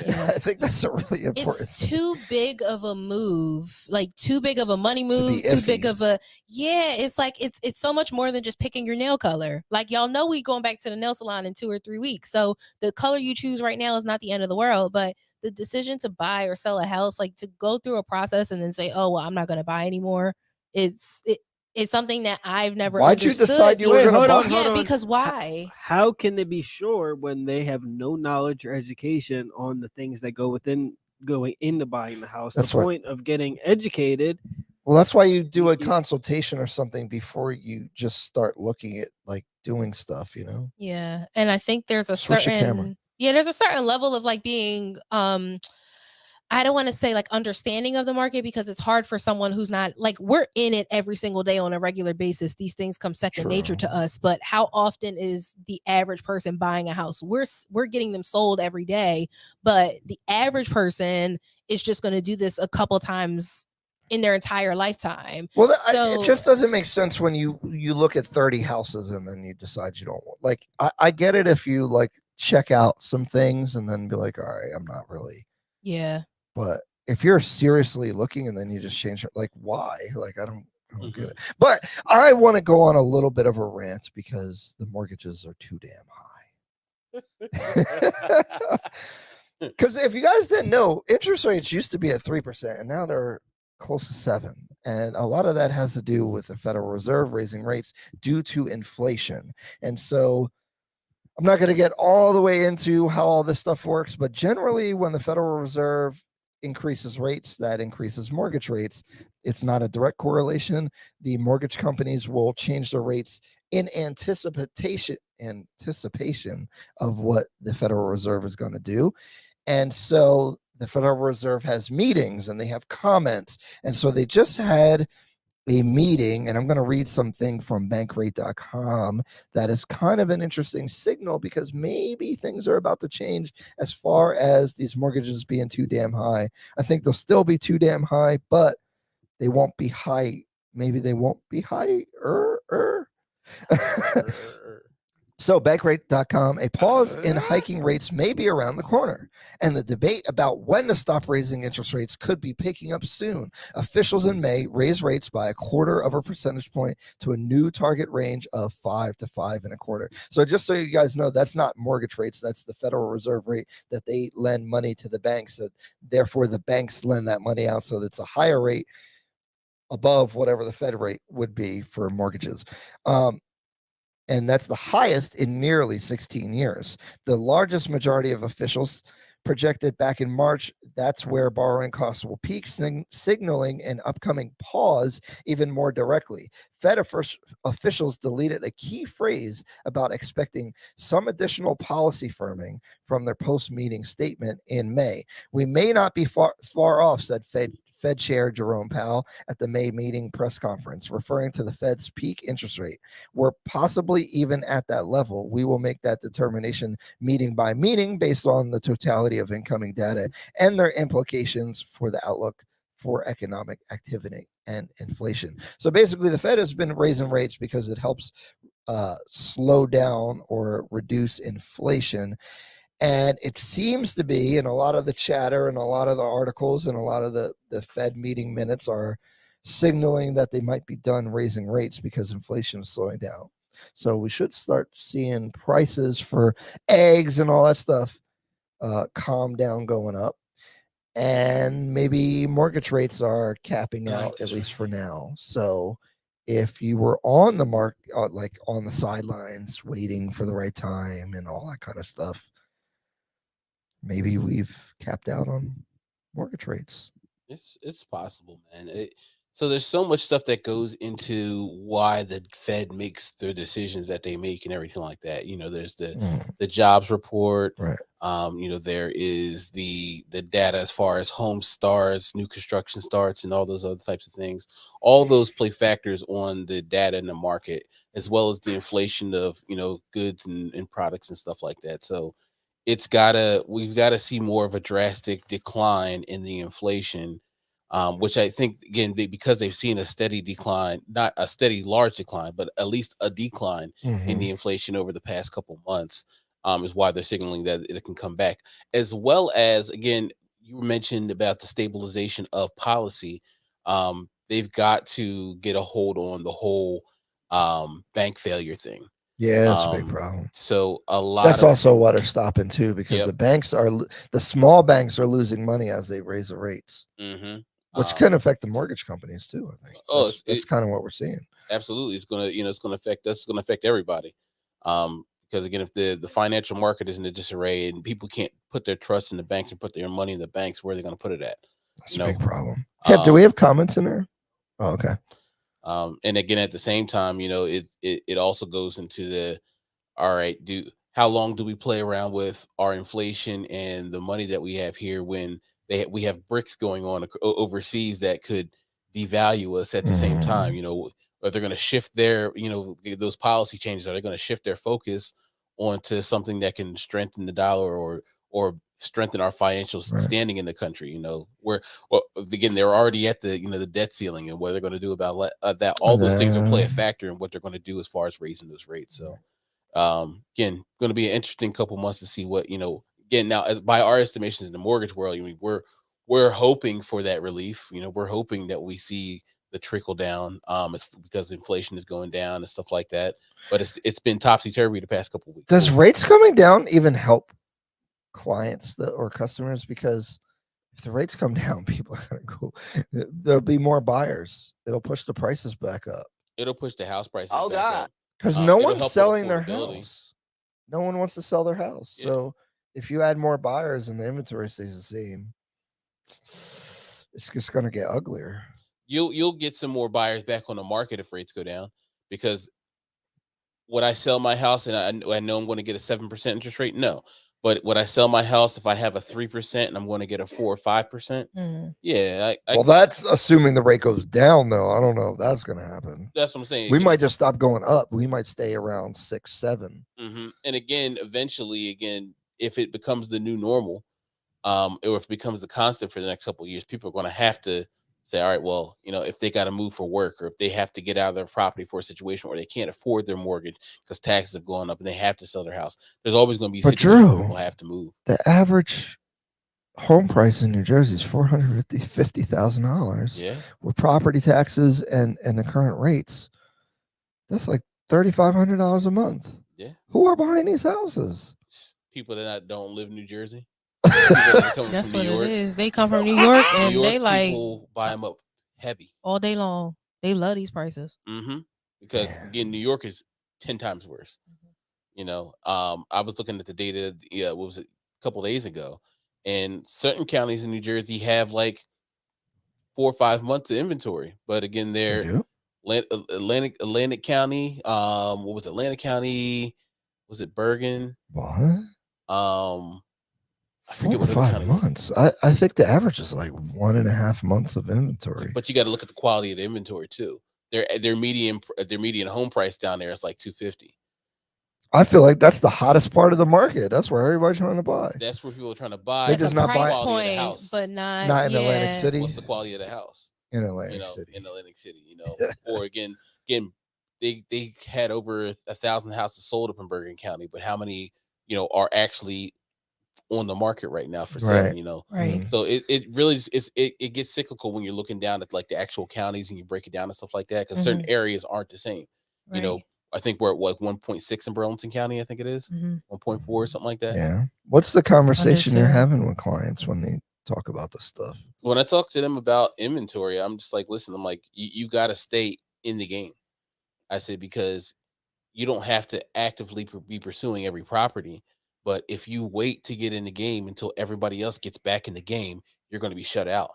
I think that's a really important. It's too big of a move, like too big of a money move, too iffy. big of a it's like it's so much more than just picking your nail color. Like y'all know, we going back to the nail salon in 2 or 3 weeks, so the color you choose right now is not the end of the world. But the decision to buy or sell a house, like to go through a process and then say, oh well, I'm not going to buy anymore, it's something that I've never Why'd you understood. decide you were going to buy? Yeah, because why? How can they be sure when they have no knowledge or education on the things that go into buying the house? That's the point of getting educated. Well, that's why you do a consultation or something before you just start looking at like doing stuff, Yeah, and I think there's a Switch your camera. there's a certain level of like being I don't want to say like understanding of the market, because it's hard for someone who's not like, we're in it every single day on a regular basis. These things come second nature to us. But how often is the average person buying a house? We're getting them sold every day, but the average person is just going to do this a couple times in their entire lifetime. Well, it just doesn't make sense when you look at 30 houses and then you decide you don't want. Like, I get it if you like check out some things and then be like, all right, I'm not really. Yeah. But if you're seriously looking and then you just change it, like, why? Like, I don't get it. But I want to go on a little bit of a rant because the mortgages are too damn high. Because if you guys didn't know, interest rates used to be at 3%, and now they're close to 7%. And a lot of that has to do with the Federal Reserve raising rates due to inflation. And so I'm not going to get all the way into how all this stuff works, but generally when the Federal Reserve increases rates, that increases mortgage rates. It's not a direct correlation. The mortgage companies will change their rates in anticipation of what the Federal Reserve is going to do. And so the Federal Reserve has meetings and they have comments. And so they just had a meeting, and I'm going to read something from bankrate.com that is kind of an interesting signal, because maybe things are about to change as far as these mortgages being too damn high. I think they'll still be too damn high, but they won't be high. Maybe they won't be higher. So bankrate.com, a pause in hiking rates may be around the corner, and the debate about when to stop raising interest rates could be picking up soon. Officials in May raised rates by 1/4 percentage point to a new target range of 5 to 5.25. So just so you guys know, that's not mortgage rates. That's the Federal Reserve rate that they lend money to the banks. So therefore, the banks lend that money out. So it's a higher rate above whatever the Fed rate would be for mortgages. And that's the highest in nearly 16 years. The largest majority of officials projected back in March that's where borrowing costs will peak, signaling an upcoming pause even more directly. Fed officials deleted a key phrase about expecting some additional policy firming from their post-meeting statement in May. We may not be far off, said Fed Chair Jerome Powell at the May meeting press conference, referring to the Fed's peak interest rate. We're possibly even at that level. We will make that determination meeting by meeting based on the totality of incoming data and their implications for the outlook for economic activity and inflation. So basically, the Fed has been raising rates because it helps slow down or reduce inflation. And it seems to be, and a lot of the chatter and a lot of the articles and a lot of the Fed meeting minutes are signaling that they might be done raising rates because inflation is slowing down. So we should start seeing prices for eggs and all that stuff calm down, going up. And maybe mortgage rates are capping out, at least for now. So if you were on the mark, like on the sidelines, waiting for the right time and all that kind of stuff, maybe we've capped out on mortgage rates. It's possible, man. So there's so much stuff that goes into why the Fed makes their decisions that they make and everything like that. There's the jobs report. Right. There is the data as far as home starts, new construction starts, and all those other types of things. All those play factors on the data in the market, as well as the inflation of goods and products and stuff like that. So we've got to see more of a drastic decline in the inflation, which I think, again, because they've seen a steady decline, not a steady large decline, but at least a decline in the inflation over the past couple months, is why they're signaling that it can come back. As well as, again, you mentioned about the stabilization of policy. They've got to get a hold on the whole bank failure thing. Yeah, that's a big problem. So that's also what are stopping too, because the small banks are losing money as they raise the rates, which can affect the mortgage companies too. I think that's kind of what we're seeing. Absolutely, it's gonna affect us. It's gonna affect everybody. Because again, if the financial market is in a disarray and people can't put their trust in the banks and put their money in the banks, where are they going to put it at? That's a big problem. Kev, do we have comments in there? Oh, okay. And again, at the same time, it also goes into all right, how long do we play around with our inflation and the money that we have here when we have BRICS going on overseas that could devalue us at the same time? Are they going to shift their, those policy changes? Are they going to shift their focus onto something that can strengthen the dollar or strengthen our financial standing in the country? Again, they're already at the the debt ceiling, and what they're going to do about that. All those things will play a factor in what they're going to do as far as raising those rates. So again, going to be an interesting couple months to see what again, now, by our estimations in the mortgage world, we're hoping for that relief. We're hoping that we see the trickle down, it's because inflation is going down and stuff like that. But it's been topsy-turvy the past couple of weeks. Does rates coming down even help clients or customers? Because if the rates come down, people are going to go. There'll be more buyers. It'll push the prices back up. It'll push the house prices back up. Because no one's selling their house. No one wants to sell their house. Yeah. So if you add more buyers and the inventory stays the same, it's just going to get uglier. You'll get some more buyers back on the market if rates go down, because would I sell my house and I know I'm going to get a 7% interest rate? No. But would I sell my house if I have a 3% and I'm going to get a 4 or 5%? Yeah. Well, that's assuming the rate goes down, though. I don't know if that's going to happen. That's what I'm saying. We might just stop going up. We might stay around 6, 7. And again, eventually, if it becomes the new normal, or if it becomes the constant for the next couple of years, people are going to have to say, all right, well, if they got to move for work, or if they have to get out of their property for a situation where they can't afford their mortgage because taxes have gone up and they have to sell their house, there's always going to be situations where people have to move. The average home price in New Jersey is $450,000. Yeah. With property taxes and the current rates, that's like $3,500 a month. Yeah. Who are buying these houses? People that don't live in New Jersey. That's what it is. They come from New York, and they people buy them up heavy all day long. They love these prices. Because again, New York is 10 times worse. I was looking at the data. What was it, a couple of days ago, and certain counties in New Jersey have like 4 or 5 months of inventory. But again, they're Atlantic County. What was Atlantic County? Was it Bergen? What? I forget 4 or 5 months. I think the average is like 1.5 months of inventory. But you got to look at the quality of the inventory too. Their median home price down there is like $250,000. I feel like that's the hottest part of the market. That's where everybody's trying to buy. That's where people are trying to buy. They just not buy point, the house, but not in Atlantic City. What's the quality of the house in Atlantic City? In Atlantic City, or again, they had over 1,000 houses sold up in Bergen County, but how many are actually on the market right now for Right. sale, you know. Right. Mm. So it really it gets cyclical when you're looking down at like the actual counties and you break it down and stuff like that, because certain areas aren't the same. You know, I think we're at like 1.6 in Burlington County. I think it is 1.4, something like that. Yeah. What's the conversation you're too. having with clients when they talk about this stuff? When I talk to them about inventory, I'm just like, listen, I'm like, you got to stay in the game. I said, because you don't have to actively be pursuing every property. But if you wait to get in the game until everybody else gets back in the game, you're going to be shut out,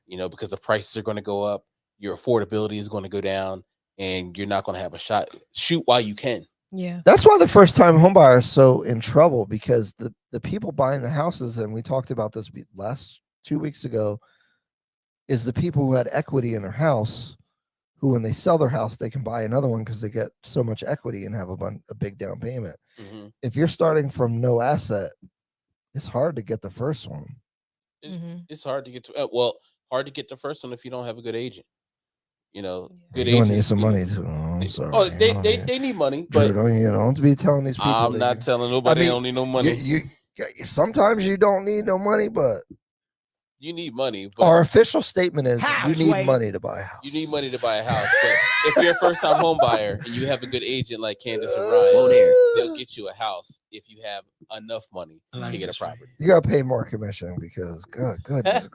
you know, because the prices are going to go up, your affordability is going to go down, and you're not going to have a shot. Shoot while you can. Yeah. That's why the first time home buyer is so in trouble, because the people buying the houses, and we talked about this last 2 weeks ago, is the people who had equity in their house, who when they sell their house, they can buy another one because they get so much equity and have a big down payment. If you're starting from no asset, it's hard to get the first one. It's hard to get to, hard to get the first one if you don't have a good agent. You know, good You're agents gonna need some you money know, too. Oh, I'm sorry. Oh, they need money, Drew, but don't be telling these people. I'm not telling nobody they don't need no money. You sometimes you don't need no money, but you need money. But our official statement is you need Halfway. money to buy a house. you need money to buy a house. But if you're a first time home buyer and you have a good agent like Candace and Ryan, they'll get you a house if you have enough money to get a property. You gotta pay more commission because goodness,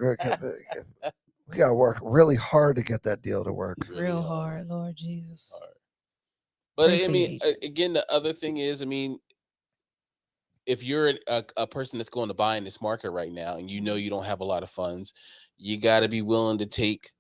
we gotta work really hard to get that deal to work. Really Real hard, Lord Jesus. But Pray I for mean, your agents. again, the other thing is, I mean, if you're a person that's going to buy in this market right now and you know you don't have a lot of funds, you got to be willing to take,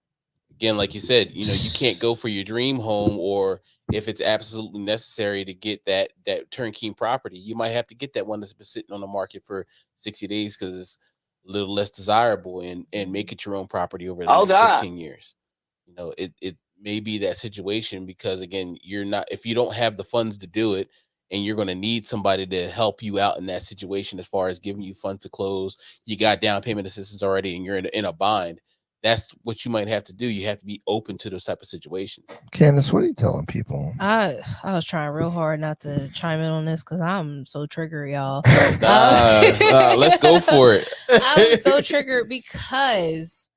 again, like you said, you know, you can't go for your dream home, or if it's absolutely necessary to get that turnkey property, you might have to get that one that's been sitting on the market for 60 days because it's a little less desirable, and make it your own property over the next 15 years. You know, it may be that situation because, again, if you don't have the funds to do it, and you're going to need somebody to help you out in that situation as far as giving you funds to close, you got down payment assistance already, and you're in a bind, that's what you might have to do. You have to be open to those type of situations. Candace, what are you telling people? I was trying real hard not to chime in on this because I'm so triggered, y'all. Let's go for it. I'm so triggered because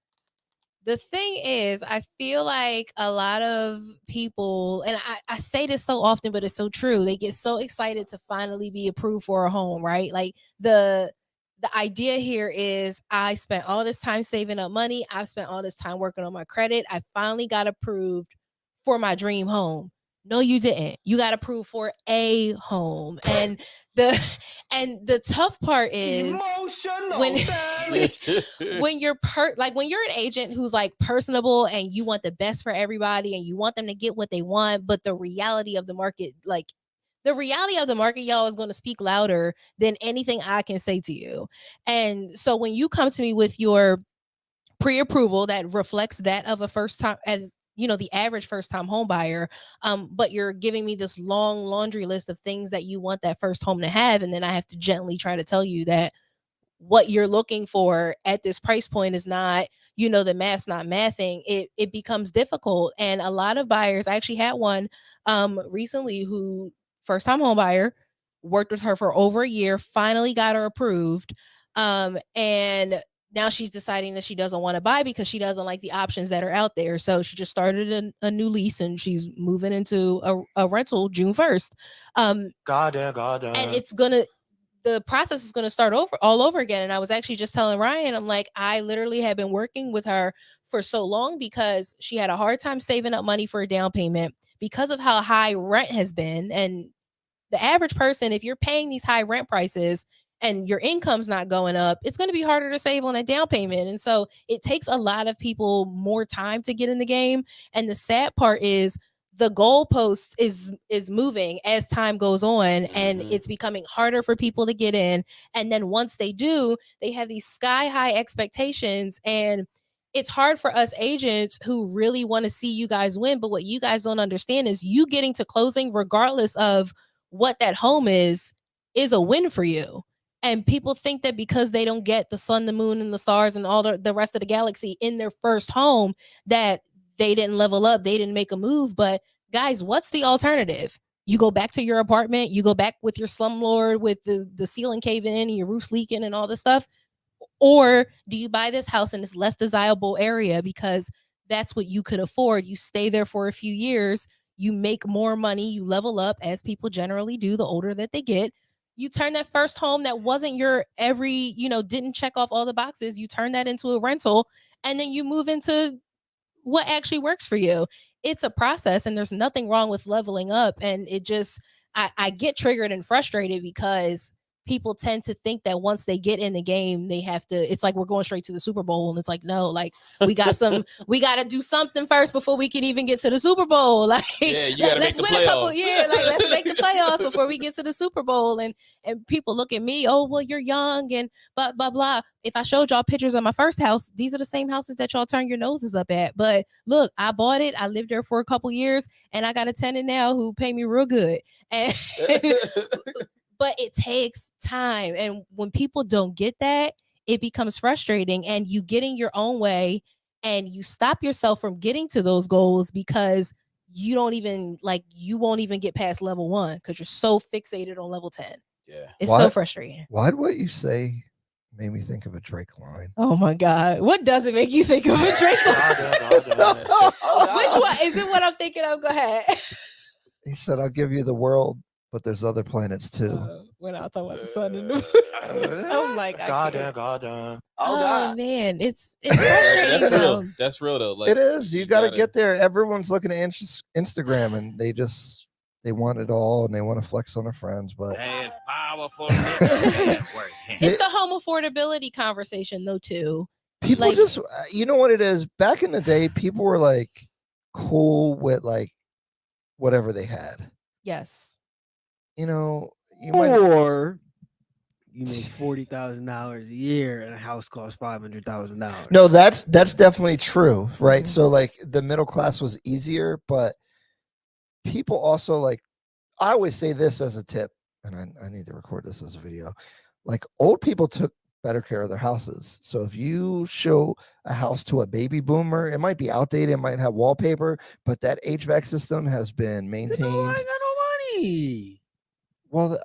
the thing is, I feel like a lot of people, and I say this so often, but it's so true. They get so excited to finally be approved for a home, right? Like the idea here is I spent all this time saving up money. I've spent all this time working on my credit. I finally got approved for my dream home. No, you didn't. You got approved for a home. And the tough part is when you're when you're an agent who's like personable and you want the best for everybody and you want them to get what they want, but the reality of the market, y'all, is going to speak louder than anything I can say to you. And so when you come to me with your pre-approval that reflects that of a first time, as you know, the average first time home buyer, but you're giving me this long laundry list of things that you want that first home to have, and then I have to gently try to tell you that what you're looking for at this price point is not, you know, the math's not mathing. It becomes difficult. And a lot of buyers, I actually had one recently who, first time home buyer, worked with her for over a year, finally got her approved, and now she's deciding that she doesn't want to buy because she doesn't like the options that are out there. So she just started a new lease and she's moving into a rental June 1st. And the process is going to start all over again. And I was actually just telling Ryan, I'm like, I literally have been working with her for so long because she had a hard time saving up money for a down payment because of how high rent has been. And the average person, if you're paying these high rent prices and your income's not going up, it's going to be harder to save on a down payment. And so it takes a lot of people more time to get in the game. And the sad part is the goalpost is moving as time goes on, and it's becoming harder for people to get in. And then once they do, they have these sky high expectations, and it's hard for us agents who really want to see you guys win. But what you guys don't understand is you getting to closing, regardless of what that home is a win for you. And people think that because they don't get the sun, the moon, and the stars and all the rest of the galaxy in their first home, that they didn't level up, they didn't make a move. But guys, what's the alternative? You go back to your apartment, you go back with your slumlord with the ceiling caving in and your roof's leaking and all this stuff. Or do you buy this house in this less desirable area because that's what you could afford? You stay there for a few years, you make more money, you level up as people generally do the older that they get. You turn that first home that wasn't your didn't check off all the boxes, you turn that into a rental, and then you move into what actually works for you. It's a process, and there's nothing wrong with leveling up. And it just, I get triggered and frustrated because people tend to think that once they get in the game, they have to, it's like we're going straight to the Super Bowl. And it's like, no, like we got to do something first before we can even get to the Super Bowl. Like, yeah, you gotta let's make the win playoffs. a couple. Yeah, like let's make the playoffs before we get to the Super Bowl. And people look at me, oh, well, you're young and blah, blah, blah. If I showed y'all pictures of my first house, these are the same houses that y'all turn your noses up at. But look, I bought it. I lived there for a couple years and I got a tenant now who pay me real good. And but it takes time. And when people don't get that, it becomes frustrating and you get in your own way and you stop yourself from getting to those goals because you won't even get past level 1 because you're so fixated on level 10. Yeah. It's so frustrating. Why did what you say made me think of a Drake line? Oh my God. What does it make you think of a Drake line? Which one? Is it what I'm thinking of? Go ahead. He said, I'll give you the world, but there's other planets too. We're not talking about the sun and the moon. I'm like, God. oh man, it's frustrating. That's though. real. That's real though. Like, It is. You got to gotta- get there. Everyone's looking at Instagram and they want it all and they want to flex on their friends. But It's powerful. It's the home affordability conversation though too. people like- just, you know what it is? Back in the day, people were like cool with like whatever they had. Yes. You know, you might. Or you make $40,000 a year and a house costs $500,000. No, that's definitely true, right? Mhm. So like the middle class was easier, but people also like, I always say this as a tip, and I need to record this as a video. Like old people took better care of their houses. So if you show a house to a baby boomer, it might be outdated, it might have wallpaper, but that HVAC system has been maintained. No, I ain't got no money. Well,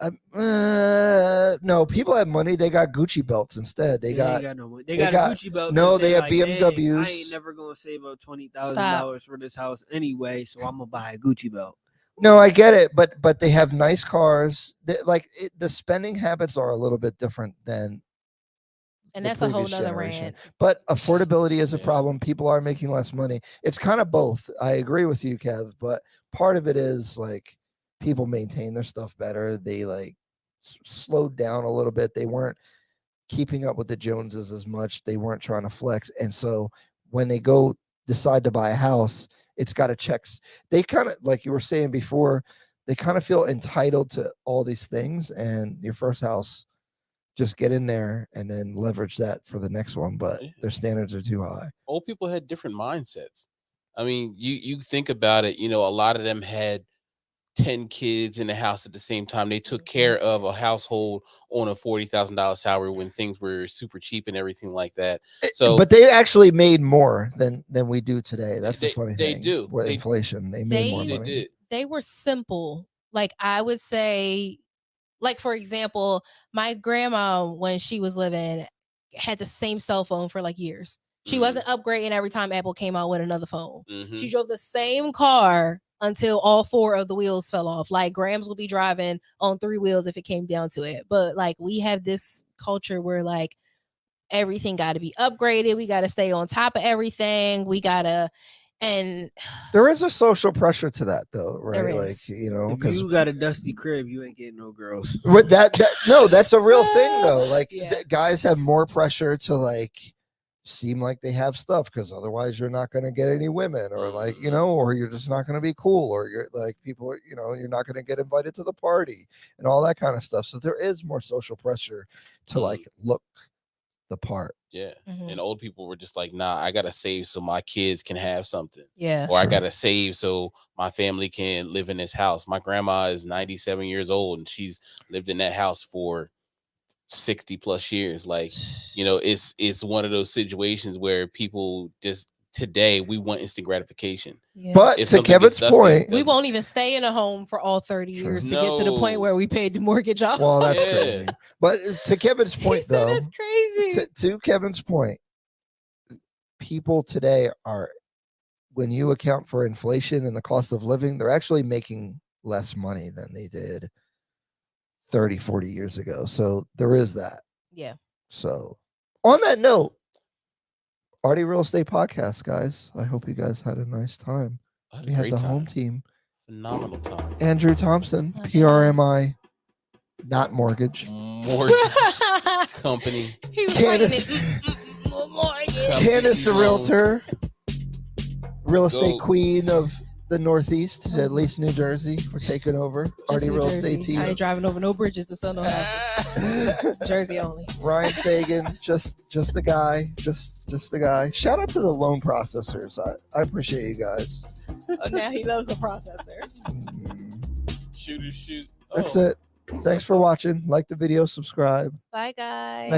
no, people have money. They got Gucci belts instead. They ain't got no money. They got a Gucci belt. no, because they have like, "Man, BMWs. I ain't never gonna save up $20,000 for this house anyway, so I'm gonna buy a Gucci belt. No, I get it, but they have nice cars. The spending habits are a little bit different than. And the that's a whole previous nother generation. rant. But affordability is a Yeah. problem. People are making less money. It's kind of both. I agree with you, Kev, but part of it is like people maintain their stuff better. They like slowed down a little bit. They weren't keeping up with the Joneses as much. They weren't trying to flex. And so when they go decide to buy a house, it's got to check. They kind of, like you were saying before, they kind of feel entitled to all these things. And your first house, just get in there and then leverage that for the next one. But Yeah. their standards are too high. Old people had different mindsets. I mean, you think about it, a lot of them had 10 kids in the house at the same time. They took care of a household on a $40,000 salary when things were super cheap and everything like that. So, But they actually made more than we do today. That's the funny they thing. do. With They- inflation, they made more they money. did. They were simple. Like I would say, like for example, my grandma when she was living had the same cell phone for like years. She wasn't upgrading every time Apple came out with another phone. Mhm. She drove the same car until all 4 of the wheels fell off. Like Grams will be driving on 3 wheels if it came down to it. But like we have this culture where like everything got to be upgraded. We got to stay on top of everything. We got to, and There is a social pressure to that, though, There right? is. Like If because you got a dusty crib, you ain't getting no girls. with that, no, that's a real thing, though. Like Yeah. guys have more pressure to like seem like they have stuff because otherwise you're not going to get any women, or like or you're just not going to be cool, or you're like people, you're not going to get invited to the party and all that kind of stuff. So there is more social pressure to like look the part. Yeah. Mhm. And old people were just like, nah, I got to save so my kids can have something. yeah. Or I True. got to save so my family can live in this house. My grandma is 97 years old and she's lived in that house for 60 plus years. Like, it's one of those situations where people just today we want instant gratification. Yeah. But If to something Kevin's gets dusty, point, we that's- won't even stay in a home for all 30 True. years to get to the point No. where we paid the mortgage off. well, that's Yeah. crazy. But to Kevin's He point, said though, that's crazy. to Kevin's point, people today are, when you account for inflation and the cost of living, they're actually making less money than they did 30, 40 years ago. So there is that. Yeah. So on that note, Ardhi Real Estate Podcast, guys. I hope you guys had a nice time. I had We a have great the time. home team. Phenomenal time. Andrew Thompson, Okay. PRMI, not mortgage. Mortgage company. He was Candace- writing it. Mortgage. Candace, the Loans. realtor, real estate Go. queen of the Northeast, at least New Jersey. We're taking over. Just Ardhi New Real Jersey. Estate I team. ain't driving over no bridges to sell no houses. Jersey only. Ryan Fagan, just the guy, just the guy. Shout out to the loan processors. I appreciate you guys. Oh, now he loves the processor. Mm, Shoot. That's it. Thanks for watching. Like the video, subscribe. Bye, guys.